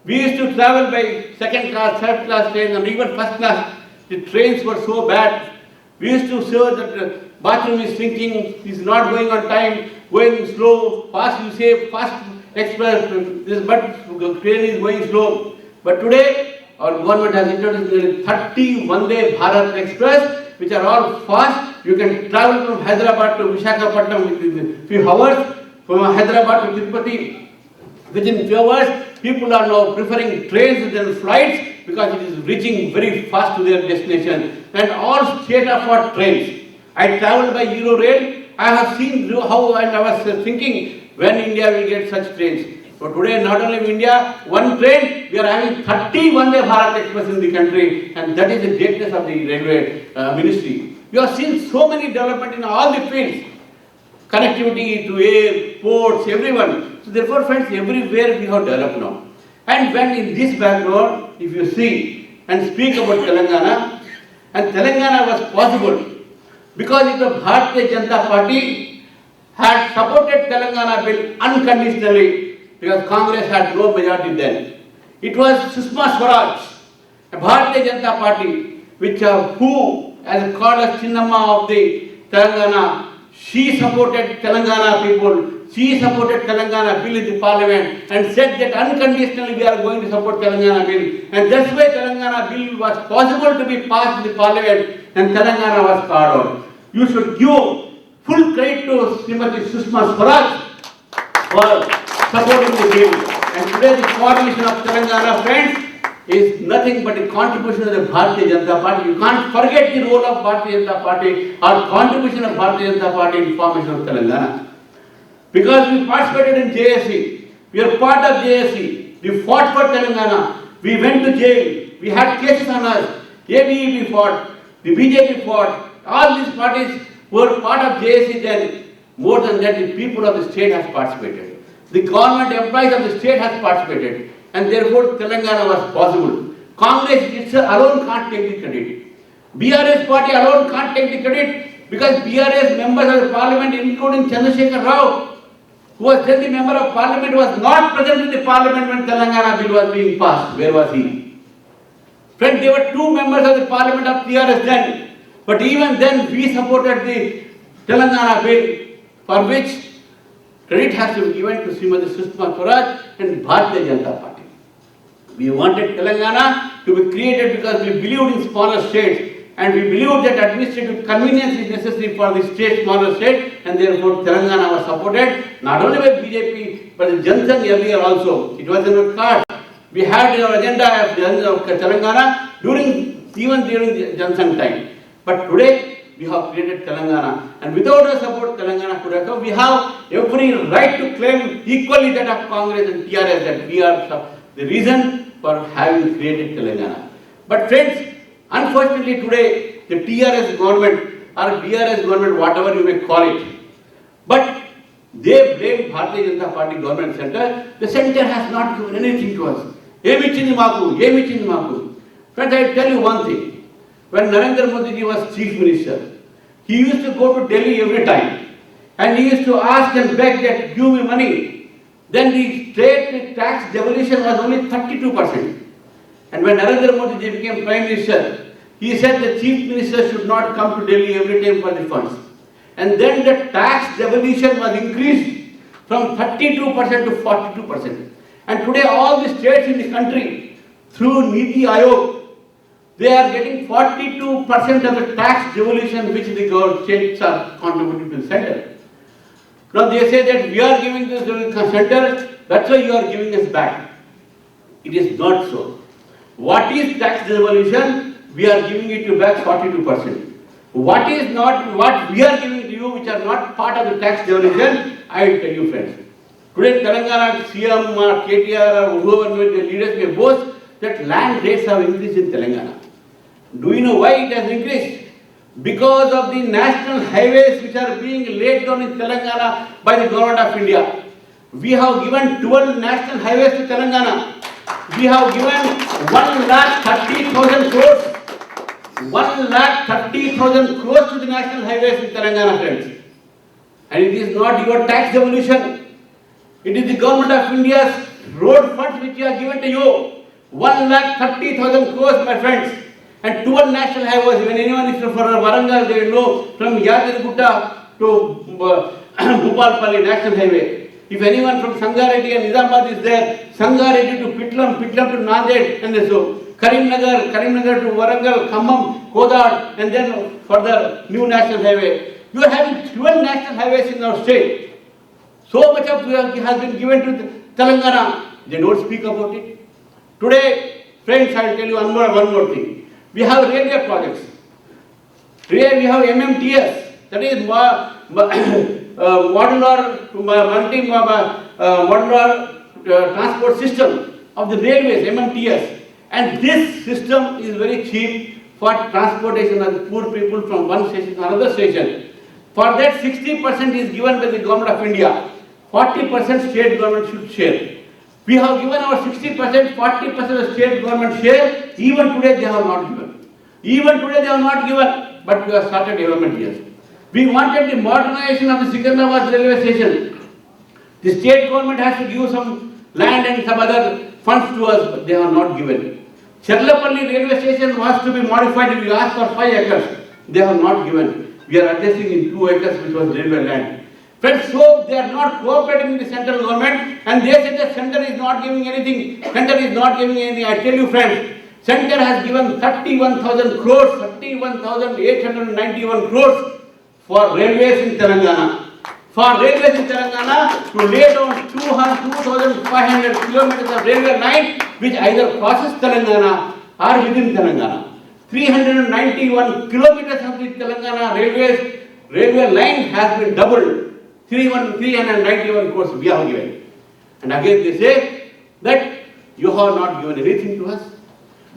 we used to travel by second class, third class trains, and even first class. The trains were so bad. We used to say that the bathroom is sinking, is not going on time, going slow, fast, you say fast express, but the train is going slow. But today, our government has introduced nearly 30 Vande Bharat Express, which are all fast. You can travel from Hyderabad to Visakhapatnam within few hours, from Hyderabad to Tirupati within few hours. People are now preferring trains than flights because it is reaching very fast to their destination. And all state-of-art trains. I traveled by Euro-Rail. I have seen how, and I was thinking when India will get such trains. So today, not only in India, one train, we are having 30 Vande Bharat Express in the country, and that is the greatness of the railway ministry. You have seen so many development in all the fields. connectivity to air, ports, everyone. So therefore, friends, everywhere we have developed now. And when in this background, if you see and speak about Telangana, and Telangana was possible because if the Bharatiya Janata Party had supported Telangana bill unconditionally, because Congress had no majority then. It was Sushma Swaraj, a Bharatiya Janata Party, which who, as called as Chinnamma of the Telangana, she supported Telangana people. She supported Telangana bill in the parliament and said that unconditionally we are going to support Telangana bill. And that's why Telangana bill was possible to be passed in the parliament and Telangana was carved out. You should give full credit to Srimati Sushma Swaraj for supporting the bill. And today the formation of Telangana, friends, is nothing but a contribution of the Bharatiya Janata Party. You can't forget the role of Bharatiya Janata Party or contribution of Bharatiya Janata Party in formation of Telangana. Because we participated in JSC, we are part of JSC, we fought for Telangana, we went to jail, we had cases on us, ABEP fought, the BJP fought, all these parties were part of JSC then. More than that, the people of the state has participated. The government employees of the state has participated. And therefore, Telangana was possible. Congress itself alone can't take the credit. BRS party alone can't take the credit because BRS members of the parliament, including Chandrasekhar Rao, who was then the member of parliament, was not present in the parliament when Telangana bill was being passed. Where was he? Friends, there were two members of the parliament of TRS then. But even then, we supported the Telangana bill, for which credit has to be given to Srimati Sushma Swaraj and Bharatiya Janata Party. We wanted Telangana to be created because we believed in smaller states and we believed that administrative convenience is necessary for the state, smaller state, and therefore Telangana was supported not only by BJP but the Jansangh earlier also. It was in our card. We had in our agenda of Telangana even during the Jansangh time. But today we have created Telangana, and without our support, Telangana could have come. We have every right to claim equally that of Congress and TRS that we are the reason for having created Telangana. But friends, unfortunately today, the TRS government or BRS government, whatever you may call it, but they blame Bharatiya Janata Party government center. The center has not given anything to us. Emi maku. Friends, I tell you one thing. When Narendra Modi was chief minister, he used to go to Delhi every time and he used to ask and beg that give me money. Then the state tax devolution was only 32%. And when Narendra Modi became prime minister, he said the chief minister should not come to Delhi every time for the funds. And then the tax devolution was increased from 32% to 42%. And today all the states in the country, through Niti Aayog, they are getting 42% of the tax devolution which the states are contributing to the center. Now they say that we are giving this to the center, that's why you are giving us back. It is not so. What is tax devolution? We are giving it to back 42%. What is not, what we are giving to you which are not part of the tax devolution, I will tell you friends. Today Telangana CM or KTR or whoever the leaders may boast that land rates have increased in Telangana. Do you know why it has increased? Because of the national highways which are being laid down in Telangana by the government of India. We have given 12 national highways to Telangana. We have given 1,30,000 crores. 1,30,000 crores to the national highways in Telangana, friends. And it is not your tax devolution. It is the government of India's road funds which we have given to you. 1,30,000 crores, my friends. And 12 national highways. When anyone is from Warangal, they will know from Yadirgutta to Bhupalpalli national highway. If anyone from Sangareddy and Nizamabad is there, Sangareddy to Pitlam, Pitlam to Nanded, and so Karimnagar to Warangal, Khammam, Kodad, and then further new national highway. You are having 12 national highways in our state. So much of has been given to Telangana. They don't speak about it. Today, friends, I will tell you one more thing. We have railway projects. Today we have MMTS, that is modular transport system of the railways, MMTS. And this system is very cheap for transportation of the poor people from one station to another station. For that 60% is given by the government of India. 40% state government should share. We have given our 60%, 40% of state government share. Even today they have not given. Even today they have not given. But we have started development here. We wanted the modernization of the Secunderabad railway station. The state government has to give some land and some other funds to us, but they have not given. Cherlapalli railway station was to be modified. We asked for 5 acres. They have not given. We are adjusting in 2 acres, which was railway land. Friends, so they are not cooperating with the central government, and they say the center is not giving anything. Center is not giving anything. I tell you, friends, center has given 31,000 crores, 31,891 crores for railways in Telangana. For railways in Telangana to lay down 2,500 kilometers of railway line, which either crosses Telangana or within Telangana. 391 kilometers of the Telangana railway line has been doubled. 391 crores we have given. And again they say that you have not given anything to us.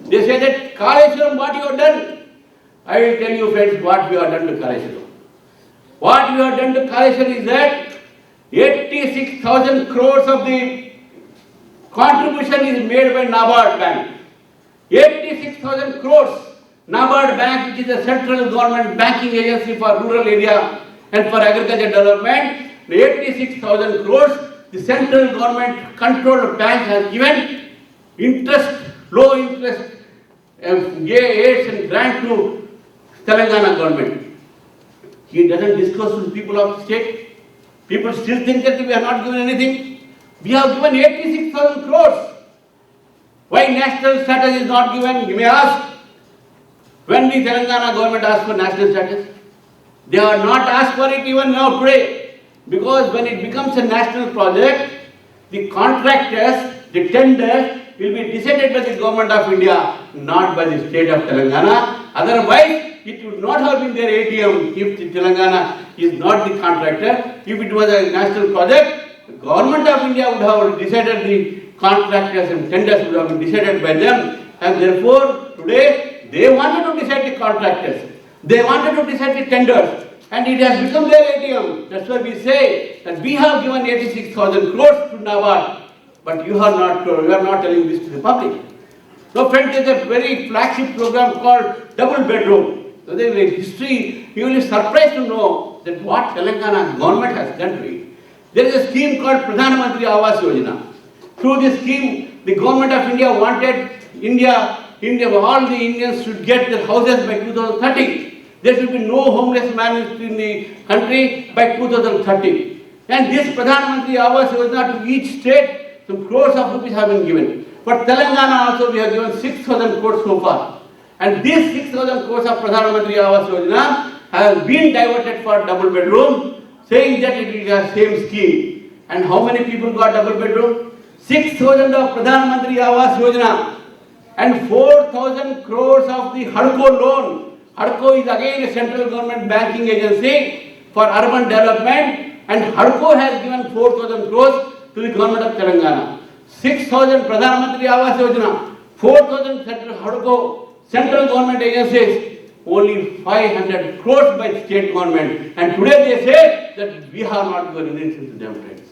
They say that Kaleshwaram, what you have done? I will tell you, friends, what we have done to Kaleshwaram. What we have done to Kaleshwaram is that 86,000 crores of the contribution is made by NABARD Bank. 86,000 crores. NABARD Bank, which is a central government banking agency for rural area and for agriculture development, the 86,000 crores, the central government controlled bank has given interest, low interest, aids and grant to Telangana government. He doesn't discuss with people of the state. People still think that we are not given anything. We have given 86,000 crores. Why national status is not given? You may ask. When the Telangana government asked for national status, they have not asked for it even now today, because when it becomes a national project, the contractors, the tenders will be decided by the government of India, not by the state of Telangana. Otherwise, it would not have been their ATM if the Telangana is not the contractor. If it was a national project, the government of India would have decided the contractors and tenders would have been decided by them. And therefore, today, they wanted to decide the contractors. They wanted to decide the tenders, and it has become their ATM. That's why we say that we have given 86,000 crores to NABARD, but you are not telling this to the public. So friends, there is a very flagship program called Double Bedroom. So there is a history. You will be surprised to know that what Telangana government has done to it. There is a scheme called Pradhan Mantri Awas Yojana. Through this scheme, the government of India wanted all the Indians should get their houses by 2030. There should be no homeless man in the country by 2030. And this Pradhan Mantri Awas Yojana to each state, some crores of rupees have been given. For Telangana also we have given 6,000 crores so far. And these 6,000 crores of Pradhan Mantri Awas Yojana have been diverted for double bedroom, saying that it is a same scheme. And how many people got double bedroom? 6,000 of Pradhan Mantri Awas Yojana. And 4,000 crores of the HUDCO loan. HUDCO is again a central government banking agency for urban development, and HUDCO has given 4,000 crores to the government of Telangana. 6,000 Pradhan Mantri Awas Yojana, 4,000 central government agencies, only 500 crores by state government. And today they say that we have not given anything to them, friends.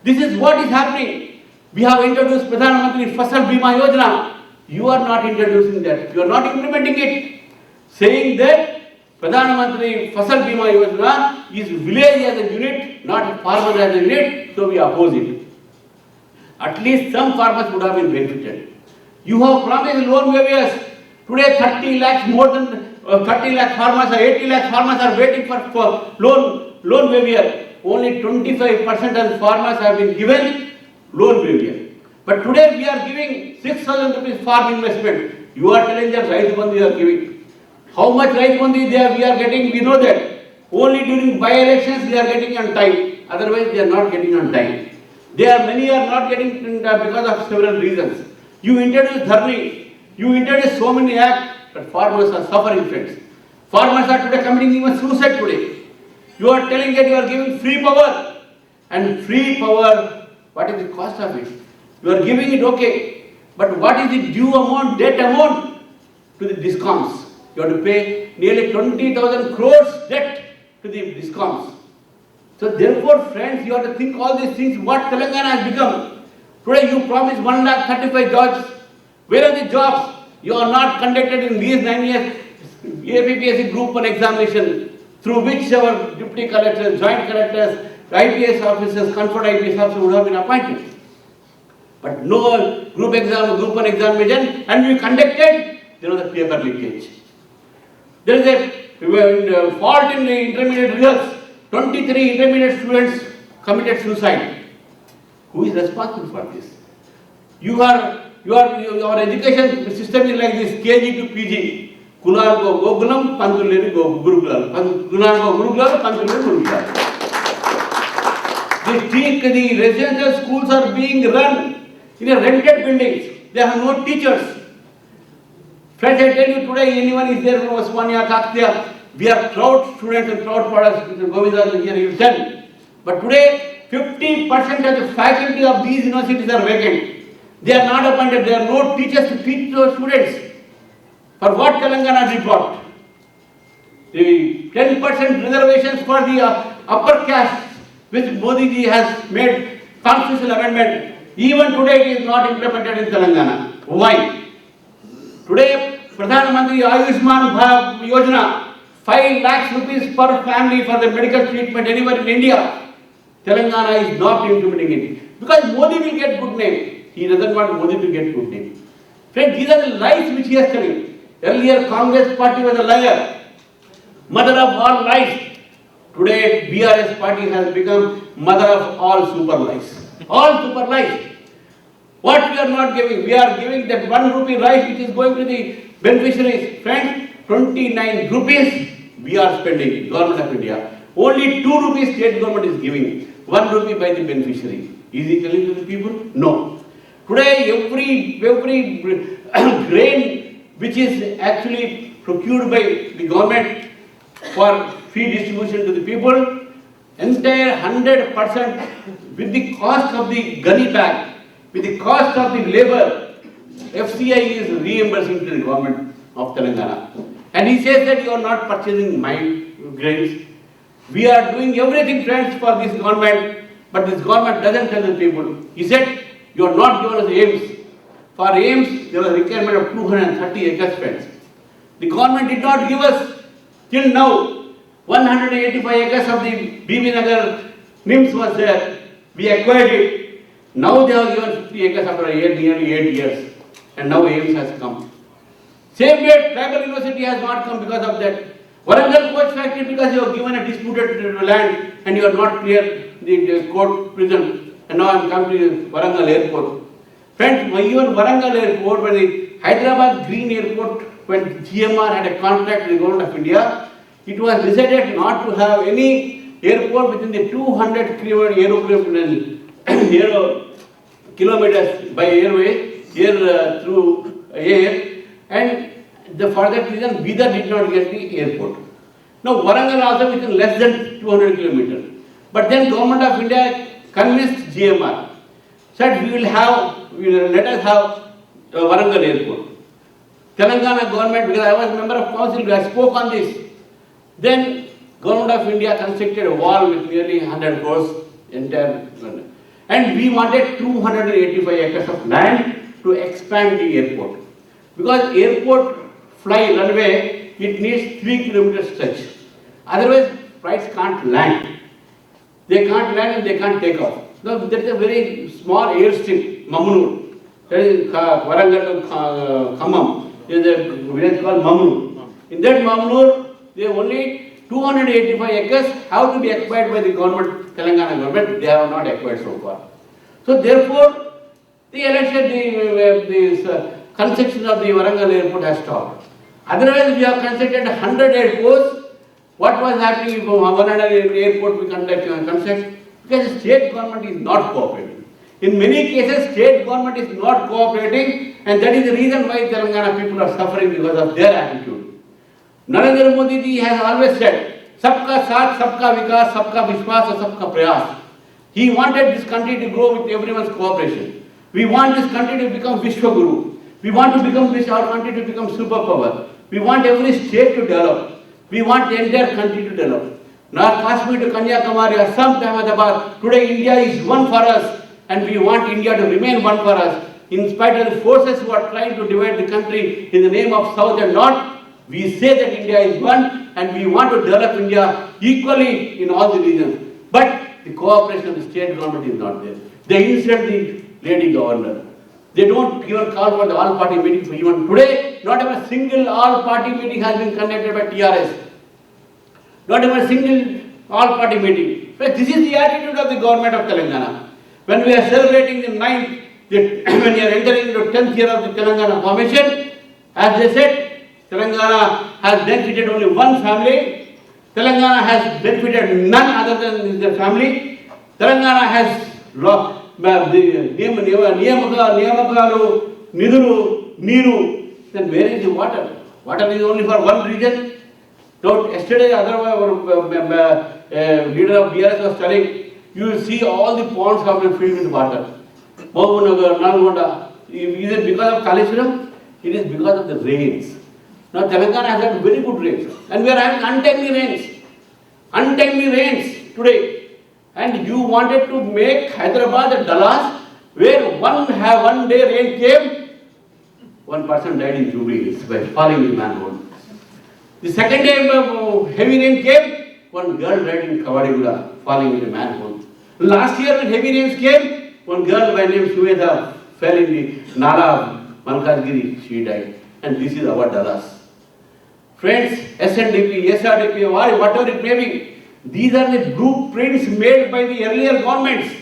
This is what is happening. We have introduced Pradhan Mantri Fasal Bima Yojana. You are not introducing that. You are not implementing it. Saying that Pradhan Mantri Fasal Bima Yojana is village as a unit, not farmer as a unit, so we oppose it. At least some farmers would have been benefited. You have promised loan waivers. Today 30 lakhs, more than 30 lakh farmers or 80 lakh farmers are waiting for loan waiver. Only 25% of the farmers have been given loan waiver. But today we are giving 6,000 rupees farm investment. You are telling that Rais Bandhu you are giving. How much Rais Bandhu we are getting, we know that. Only during by-elections they are getting on time. Otherwise they are not getting on time. Many are not getting because of several reasons. You introduce Dharni, you introduce so many acts, but farmers are suffering, friends. Farmers are today committing even suicide today. You are telling that you are giving free power. And free power, what is the cost of it? You are giving it, okay, but what is the due amount, debt amount to the discoms? You have to pay nearly 20,000 crores debt to the discoms. So therefore, friends, you have to think all these things, what Telangana has become. Today you promised 1,35,000 jobs. Where are the jobs? You are not conducted in these 9 years APPSC Group 1 examination, through which our deputy collectors, joint collectors, IPS officers, conferred IPS officers would have been appointed. But no group 1 examination, and we conducted, there was a paper leakage. There is a fault in the intermediate results. 23 intermediate students committed suicide. Who is responsible for this? Your education system is like this, KG to PG. Kular go Gokulam, Pantuleri go Gurukulam. Kular go Gurukulam, Pantuleri Gurukulam. The residential schools are being run in a rented buildings. They have no teachers. Friends, I tell you today, anyone is there from Osmania, Kaktiya, we are proud students and proud products. Govinda here you tell. But today, 50% of the faculty of these universities are vacant. They are not appointed. There are no teachers to teach those students. For what Telangana report? The 10% reservations for the upper caste, which Modi ji has made constitutional amendment. Even today it is not implemented in Telangana. Why? Today, Pradhan Mantri Ayushman Yojana, 5 lakhs rupees per family for the medical treatment anywhere in India. Telangana is not implementing it. Because Modi will get good name. He doesn't want Modi to get good name. Friends, these are the lies which he has telling. Earlier, Congress party was a liar, mother of all lies. Today, BRS party has become mother of all super lies. All super lies. What we are not giving? We are giving that 1 rupee rice which is going to the beneficiaries. Friends, 29 rupees we are spending, Government of India. Only 2 rupees state government is giving. 1 rupee by the beneficiary. Is he telling to the people? No. Today, every grain which is actually procured by the government for free distribution to the people, entire 100% with the cost of the gunny bag, with the cost of the labor, FCI is reimbursing to the government of Telangana. And he says that you are not purchasing my grains. We are doing everything, friends, for this government, but this government doesn't tell the people. He said, you are not given us aims. For aims, there was a requirement of 230 acres, friends. The government did not give us, till now, 185 acres of the BB Nagar NIMS was there. We acquired it. Now they have given 50 acres after nearly 8 years. And now aims has come. Same way, Tribal University has not come because of that. Warangal coach factory, because you have given a disputed land and you are not clear the court prison. And now I am coming to Warangal airport. Friends, even Warangal airport, when the Hyderabad Green airport, when GMR had a contract with the government of India, it was decided not to have any airport within the 200 kilometers by airway, through air, and for that reason, Bidar did not get the airport. Now, Warangal also within less than 200 kilometers. But then government of India convinced GMR, said let us have Warangal airport. Telangana government, because I was a member of council, I spoke on this. Then government of India constructed a wall with nearly 100 crores entire. And we wanted 285 acres of land to expand the airport. Because airport runway, it needs 3 kilometers stretch. Otherwise, flights can't land. They can't land and they can't take off. Now, there is a very small airstrip, Mamunur. That is Warangal to Khammam. There is a village called Mamunur. In that Mamunur, there are only 285 acres have to be acquired by the government, Telangana government. They have not acquired so far. So therefore, the election, the construction of the Warangal airport has stopped. Otherwise, we have constructed 100 airports. What was happening from 100 airport we construct? Because the state government is not cooperating. In many cases, state government is not cooperating, and that is the reason why Telangana people are suffering because of their attitude. Narendra Modi ji has always said, Sabka Saath, Sabka Vikas, Sabka Vishwas, or Sabka Prayas. He wanted this country to grow with everyone's cooperation. We want this country to become Vishwaguru. We want to become our country to become superpower. We want every state to develop. We want the entire country to develop. North Kashmir to Kanyakumari, Assam to Ahmedabad. Today India is one for us, and we want India to remain one for us. In spite of the forces who are trying to divide the country in the name of South and North, we say that India is one, and we want to develop India equally in all the regions. But the cooperation of the state government is not there. They insult the lady governor. They don't even call for the all-party meeting for even today. Not even a single all-party meeting has been conducted by TRS. Not even a single all-party meeting. But this is the attitude of the government of Telangana. When we are celebrating the 9th, when we are entering into 10th year of the Telangana formation, as they said, Telangana has benefited only one family. Telangana has benefited none other than their family. Telangana has lost the Niyamakalu, Niduru, Niru. Then where is the water? Water is only for one region. So yesterday, leader of BRS was telling, you will see all the ponds have been filled with water. Mahabunagar, Nalgonda. Is it because of Kalishuram? It is because of the rains. Now Telangana has had very good rains, and we are having untimely rains. Untimely rains today. And you wanted to make Hyderabad a Dallas, where one day rain came, one person died in Jubilee Hills by falling in manhole. The second day heavy rain came, one girl died in Kavadiguda, falling in a manhole. Last year when heavy rains came, one girl by name Sueda fell in the Nala, Malkajgiri, she died. And this is our Dallas. Friends, SNDP, SRDP, whatever it may be, these are the blueprints made by the earlier governments.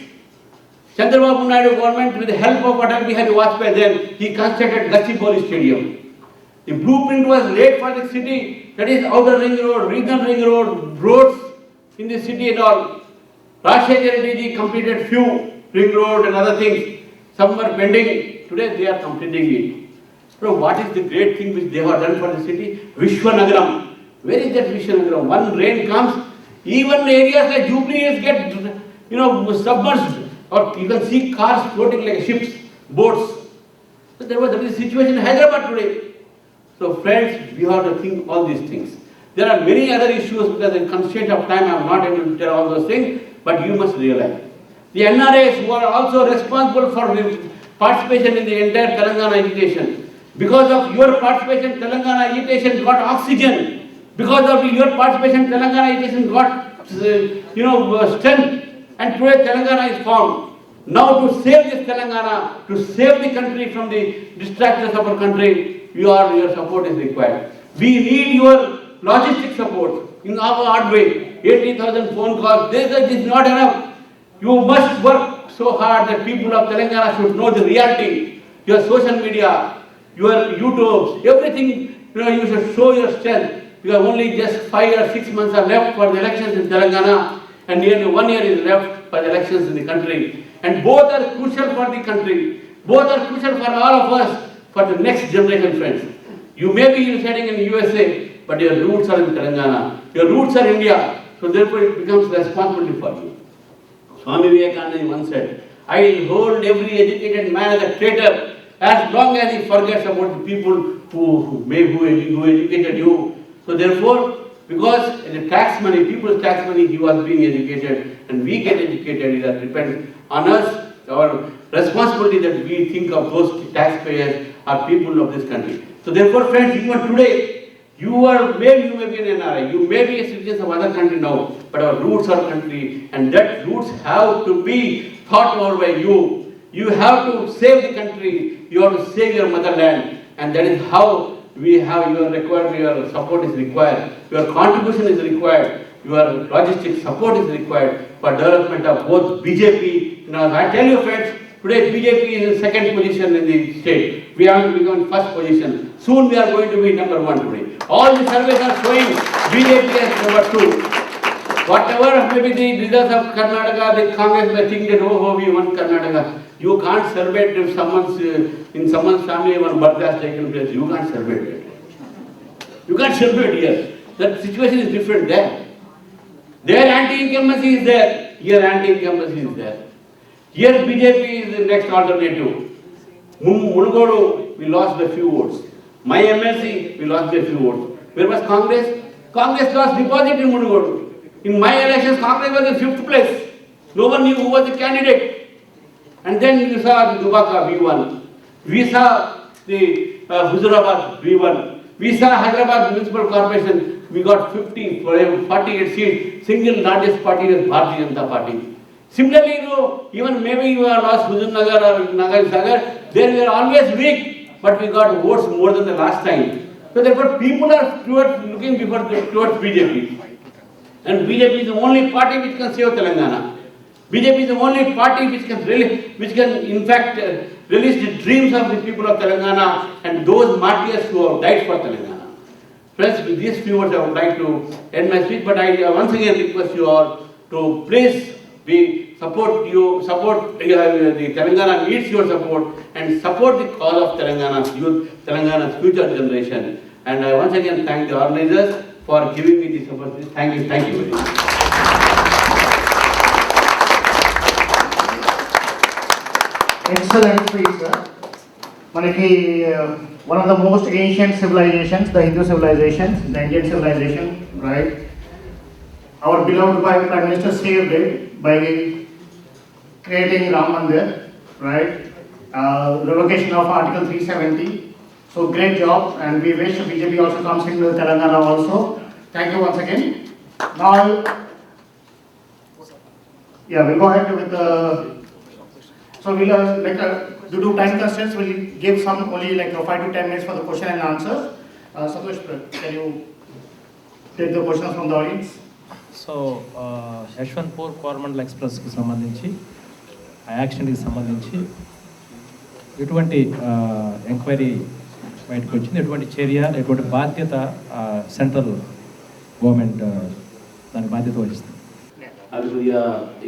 Chandrababu Naidu government, with the help of Atal Bihari Vajpayee, then he constructed Gachibowli Stadium. The blueprint was laid for the city, that is outer ring road, regional ring road, roads in the city and all. Rashi completed few ring road and other things. Some were pending. Today they are completing it. So what is the great thing which they have done for the city? Vishwanagaram. Where is that Vishwanagaram? One rain comes, even areas like Jubilee Hills get submerged, or you can see cars floating like ships, boats. So that is the situation in Hyderabad today. So friends, we have to think all these things. There are many other issues because in constraint of time I am not able to tell all those things, but you must realize. The NRAs who are also responsible for participation in the entire Telangana agitation. Because of your participation, Telangana agitation got oxygen. Because of your participation, Telangana agitation got strength. And today Telangana is formed. Now to save this Telangana, to save the country from the distractors of our country, your support is required. We need your logistic support in our hard way. 80,000 phone calls, this is not enough. You must work so hard that people of Telangana should know the reality. Your social media, your YouTubes, everything, you should show your strength. You have only just 5 or 6 months are left for the elections in Telangana, and nearly 1 year is left for the elections in the country. And both are crucial for the country. Both are crucial for all of us, for the next generation, friends. You may be residing in USA, but your roots are in Telangana. Your roots are India. So therefore it becomes responsibility for you. Swami Vivekananda once said, I will hold every educated man as a traitor as long as he forgets about the people who educated you. So therefore, because the tax money, people's tax money, he was being educated, and we get educated, it depends on us, our responsibility that we think of those taxpayers are people of this country. So therefore, friends, even today, you may be an NRI, you may be a citizen of other country now, but our roots are country, and that roots have to be thought over by you. You have to save the country, you have to save your motherland, and that is how we have your requirement, your support is required, your contribution is required, your logistic support is required for development of both BJP. I tell you friends, today BJP is in second position in the state. We have to become first position. Soon we are going to be number 1 today. All the surveys are showing BJP as number 2. Whatever may be the results of Karnataka, the Congress may think that we won Karnataka. You can't celebrate if in someone's family one birthday has taken place. You can't celebrate it. You can't celebrate here. That situation is different there. There anti-incumbency is there. Here anti-incumbency is there. Here BJP is the next alternative. Munugodu, we lost by few votes. My MLC, we lost by few votes. Where was Congress? Congress lost deposit in Munugodu. In my elections, Congress was in 5th place. No one knew who was the candidate. And then we saw the Dubaka, we won. We saw the Huzurabad, we won. We saw Hyderabad Municipal Corporation, we got 48 seats. Single largest party is Bharatiya Janata Party. Similarly, even maybe you are lost Huzurnagar or Nagar Sagar, there we are always weak, but we got votes more than the last time. So therefore, people are looking towards BJP. And BJP is the only party which can save Telangana. BJP is the only party which can in fact release the dreams of the people of Telangana and those martyrs who have died for Telangana. Friends, with these few words I would like to end my speech, but I once again request you all to please support the Telangana needs your support and support the cause of Telangana's youth, Telangana's future generation. And I once again thank the organizers for giving me this opportunity. Thank you very much. Excellent speech, sir. One of the most ancient civilizations, the Hindu civilization, the Indian civilization, right? Our beloved Prime Minister saved it by creating Ram Mandir, right? Revocation of Article 370. So great job, and we wish BJP also comes into Telangana also. Thank you once again. Now, we'll go ahead with the. So we'll due to time constraints, we'll give some only 5 to 10 minutes for the question and answers. Satosh, can you take the questions from the audience? So Yeshwantpur Coromandel ఎక్స్ప్రెస్కి సంబంధించి ఆ యాక్సిడెంట్కి సంబంధించి ఎటువంటి enquiry బయటకు వచ్చింది, ఎటువంటి చర్య, ఎటువంటి బాధ్యత సెంట్రల్ గవర్నమెంట్ దాని బాధ్యత వహిస్తుంది? అది కొద్దిగా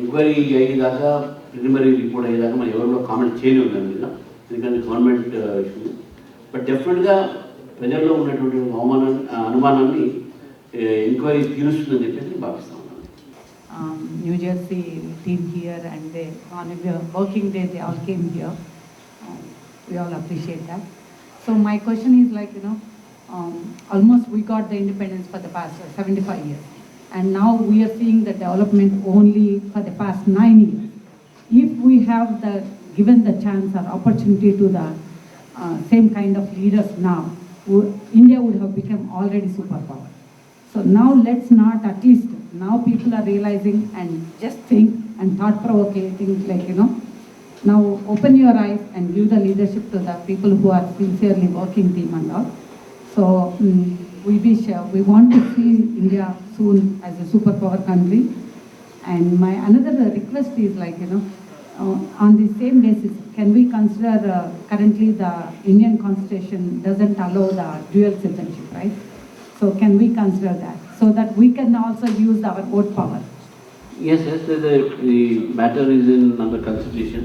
ఎంక్వైరీ అయ్యేదాకా ప్రిలిమినరీ రిపోర్ట్ అయ్యేదాకా మనం ఎవరిలో కామెంట్ చేయలేము దాని మీద, ఎందుకంటే గవర్నమెంట్ ఇష్యూ. బట్ డెఫినెట్గా ప్రజల్లో ఉన్నటువంటి అనుమానాన్ని ఎంక్వైరీ తీరుస్తుందని చెప్పేసి భావిస్తాం. New Jersey team here and they on a working day they all came here. We all appreciate that. So my question is almost we got the independence for the past 75 years. And now we are seeing the development only for the past 9 years. If we have given the chance or opportunity to the same kind of leaders now, India would have become already superpower. So now let's not, at least now people are realizing and just think and thought-provoking things now open your eyes and give the leadership to the people who are sincerely working team and all. So we want to see India soon as a superpower country. And my another request is on the same basis, can we consider currently the Indian Constitution doesn't allow the dual citizenship, right? So can we consider that so that we can also use our vote power? Yes, the matter is under consideration.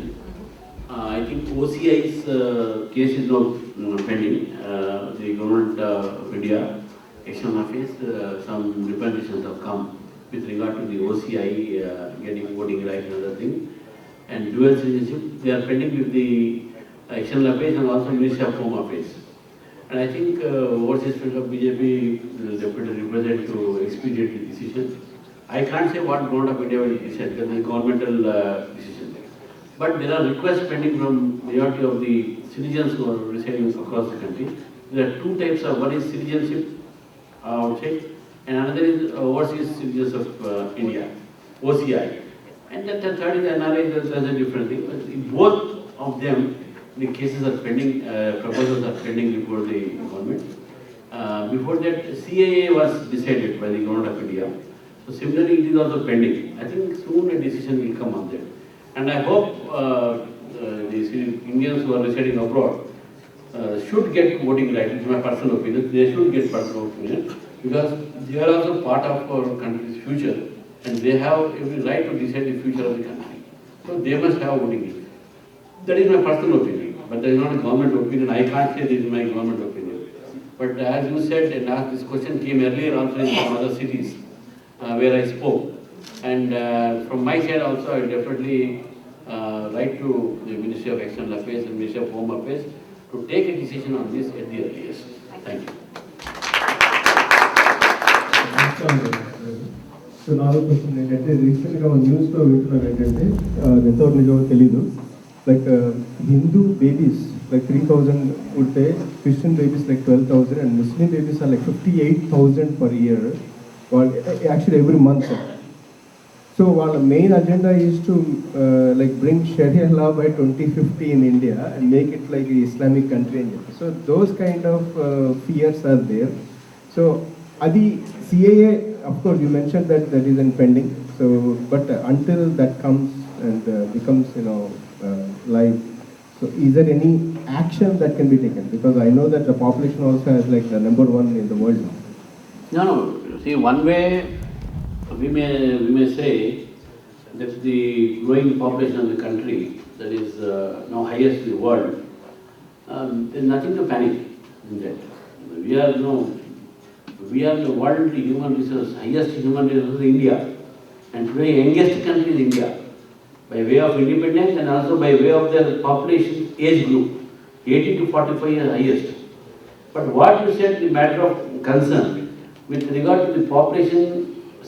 I think OCI's case is now pending. The government of India, External Affairs, some representations have come with regard to the OCI getting voting rights and other things. And dual citizenship, they are pending with the External Affairs and also Ministry of Home Affairs. And I think overseas friends of BJP will definitely represent to expedite the decision. I can't say what government of India will decide because it's a governmental decision. But there are requests pending from majority of the citizens who are residing across the country. There are two types of, one is citizenship outside and another is overseas citizens of India, OCI. And then the third is NRI, that's a different thing. But in both of them, the cases are pending, proposals are pending before the government. Before that, CAA was decided by the government of India. So similarly, it is also pending. I think soon a decision will come on that. And I hope the Indians who are residing abroad should get voting right. It's my personal opinion. They should get personal opinion because they are also part of our country's future and they have every right to decide the future of the country. So they must have voting right. That is my personal opinion. But that is not a government opinion. I can't say this is my government opinion. But as you said, and as this question came earlier also in some other cities where I spoke. And from my side also, I definitely write to the Ministry of External Affairs and Ministry of Home Affairs to take a decision on this at the earliest. Thank you. So నాలుగో question ఏంటంటే రీసెంట్గా న్యూస్లో వింటున్నాం ఏంటంటే ఎంతవరకు నిజమో తెలీదు, like Hindu babies like 3,000 would pay, Christian babies like 12,000, and Muslim babies are like 58,000 per year, or actually every month. So our main agenda is to like bring Sharia law by 2050 in India and make it like an Islamic country. So those kind of fears are there. So Adi CAA, of course you mentioned that is in pending. So but until that comes and becomes live, so is there any action that can be taken? Because I know that the population also has like the number one in the world now. No. See, one way we may say that the growing population of the country that is now highest in the world, there's nothing to panic in that. We are the world human resource, highest human resource in India, and today youngest country is India, by way of independence and also by way of their population age group, 80 to 45 years highest. But what you said, the matter of concern with regard to the population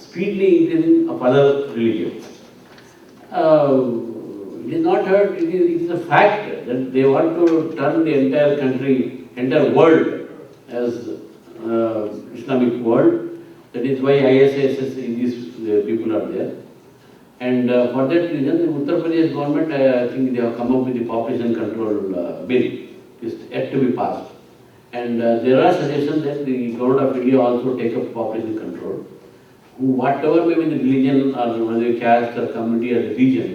speedily increasing of other religions. It is not heard, it is a fact that they want to turn the entire country, entire world as Islamic world. That is why ISIS, these people are there. And for that reason, the Uttar Pradesh government, I think they have come up with the population control bill. It is yet to be passed. And there are suggestions that the government of India also take up population control. Whatever may be the religion or the caste or community or the region,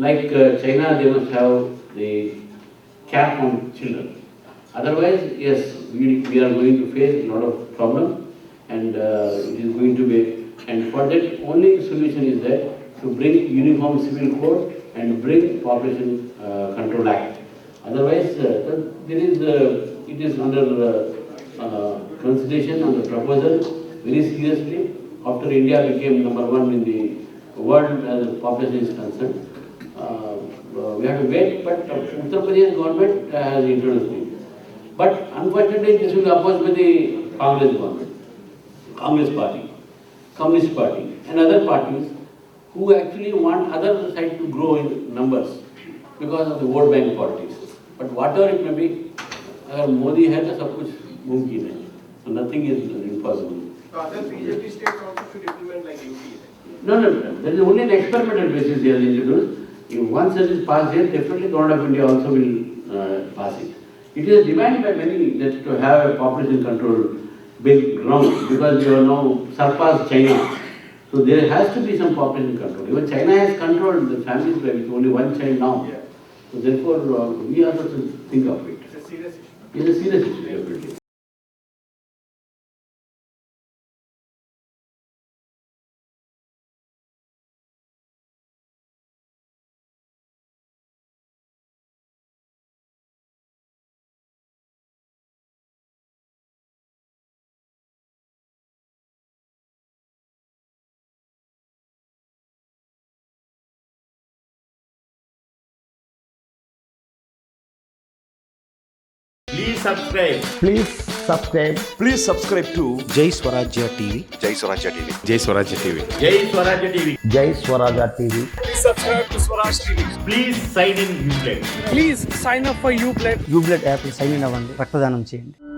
like China, they must have the cap on children. Otherwise, yes, we are going to face a lot of problems, and it is going to be. And for that, only solution is that to bring uniform civil code and bring population control act. Otherwise, it is under consideration, under proposal very seriously. After India became number one in the world as population is concerned, we have to wait. But Uttar Pradesh government has introduced it. But unfortunately, this will be opposed by the Congress government, Congress party, Communist Party and other parties who actually want other side to grow in numbers because of the vote bank politics. But whatever it may be, Modi has to सब कुछ मुमकिन है. So nothing is impossible. So other BJP states also should implement like UP. No. There is only an experimental basis they have introduced. If once it is passed here, definitely government of India also will pass it. It is demanded by many that to have a population control big ground, because we have now surpassed China. So there has to be some population control. Even China has controlled the families by with only one child now. Yeah. So therefore, we also to think of it. It's a serious issue. It's a serious issue, definitely. Please subscribe. Please subscribe. Please subscribe to Days-Histories TV. Days-Histories TV. Days-Histories TV. Days-Histories TV. Days-Histories TV. Please subscribe to Swaraajya TV. Please sign in Ublood. Please sign up for Ublood. Ublood app sign in అవ్వండి, రక్తదానం చేయండి.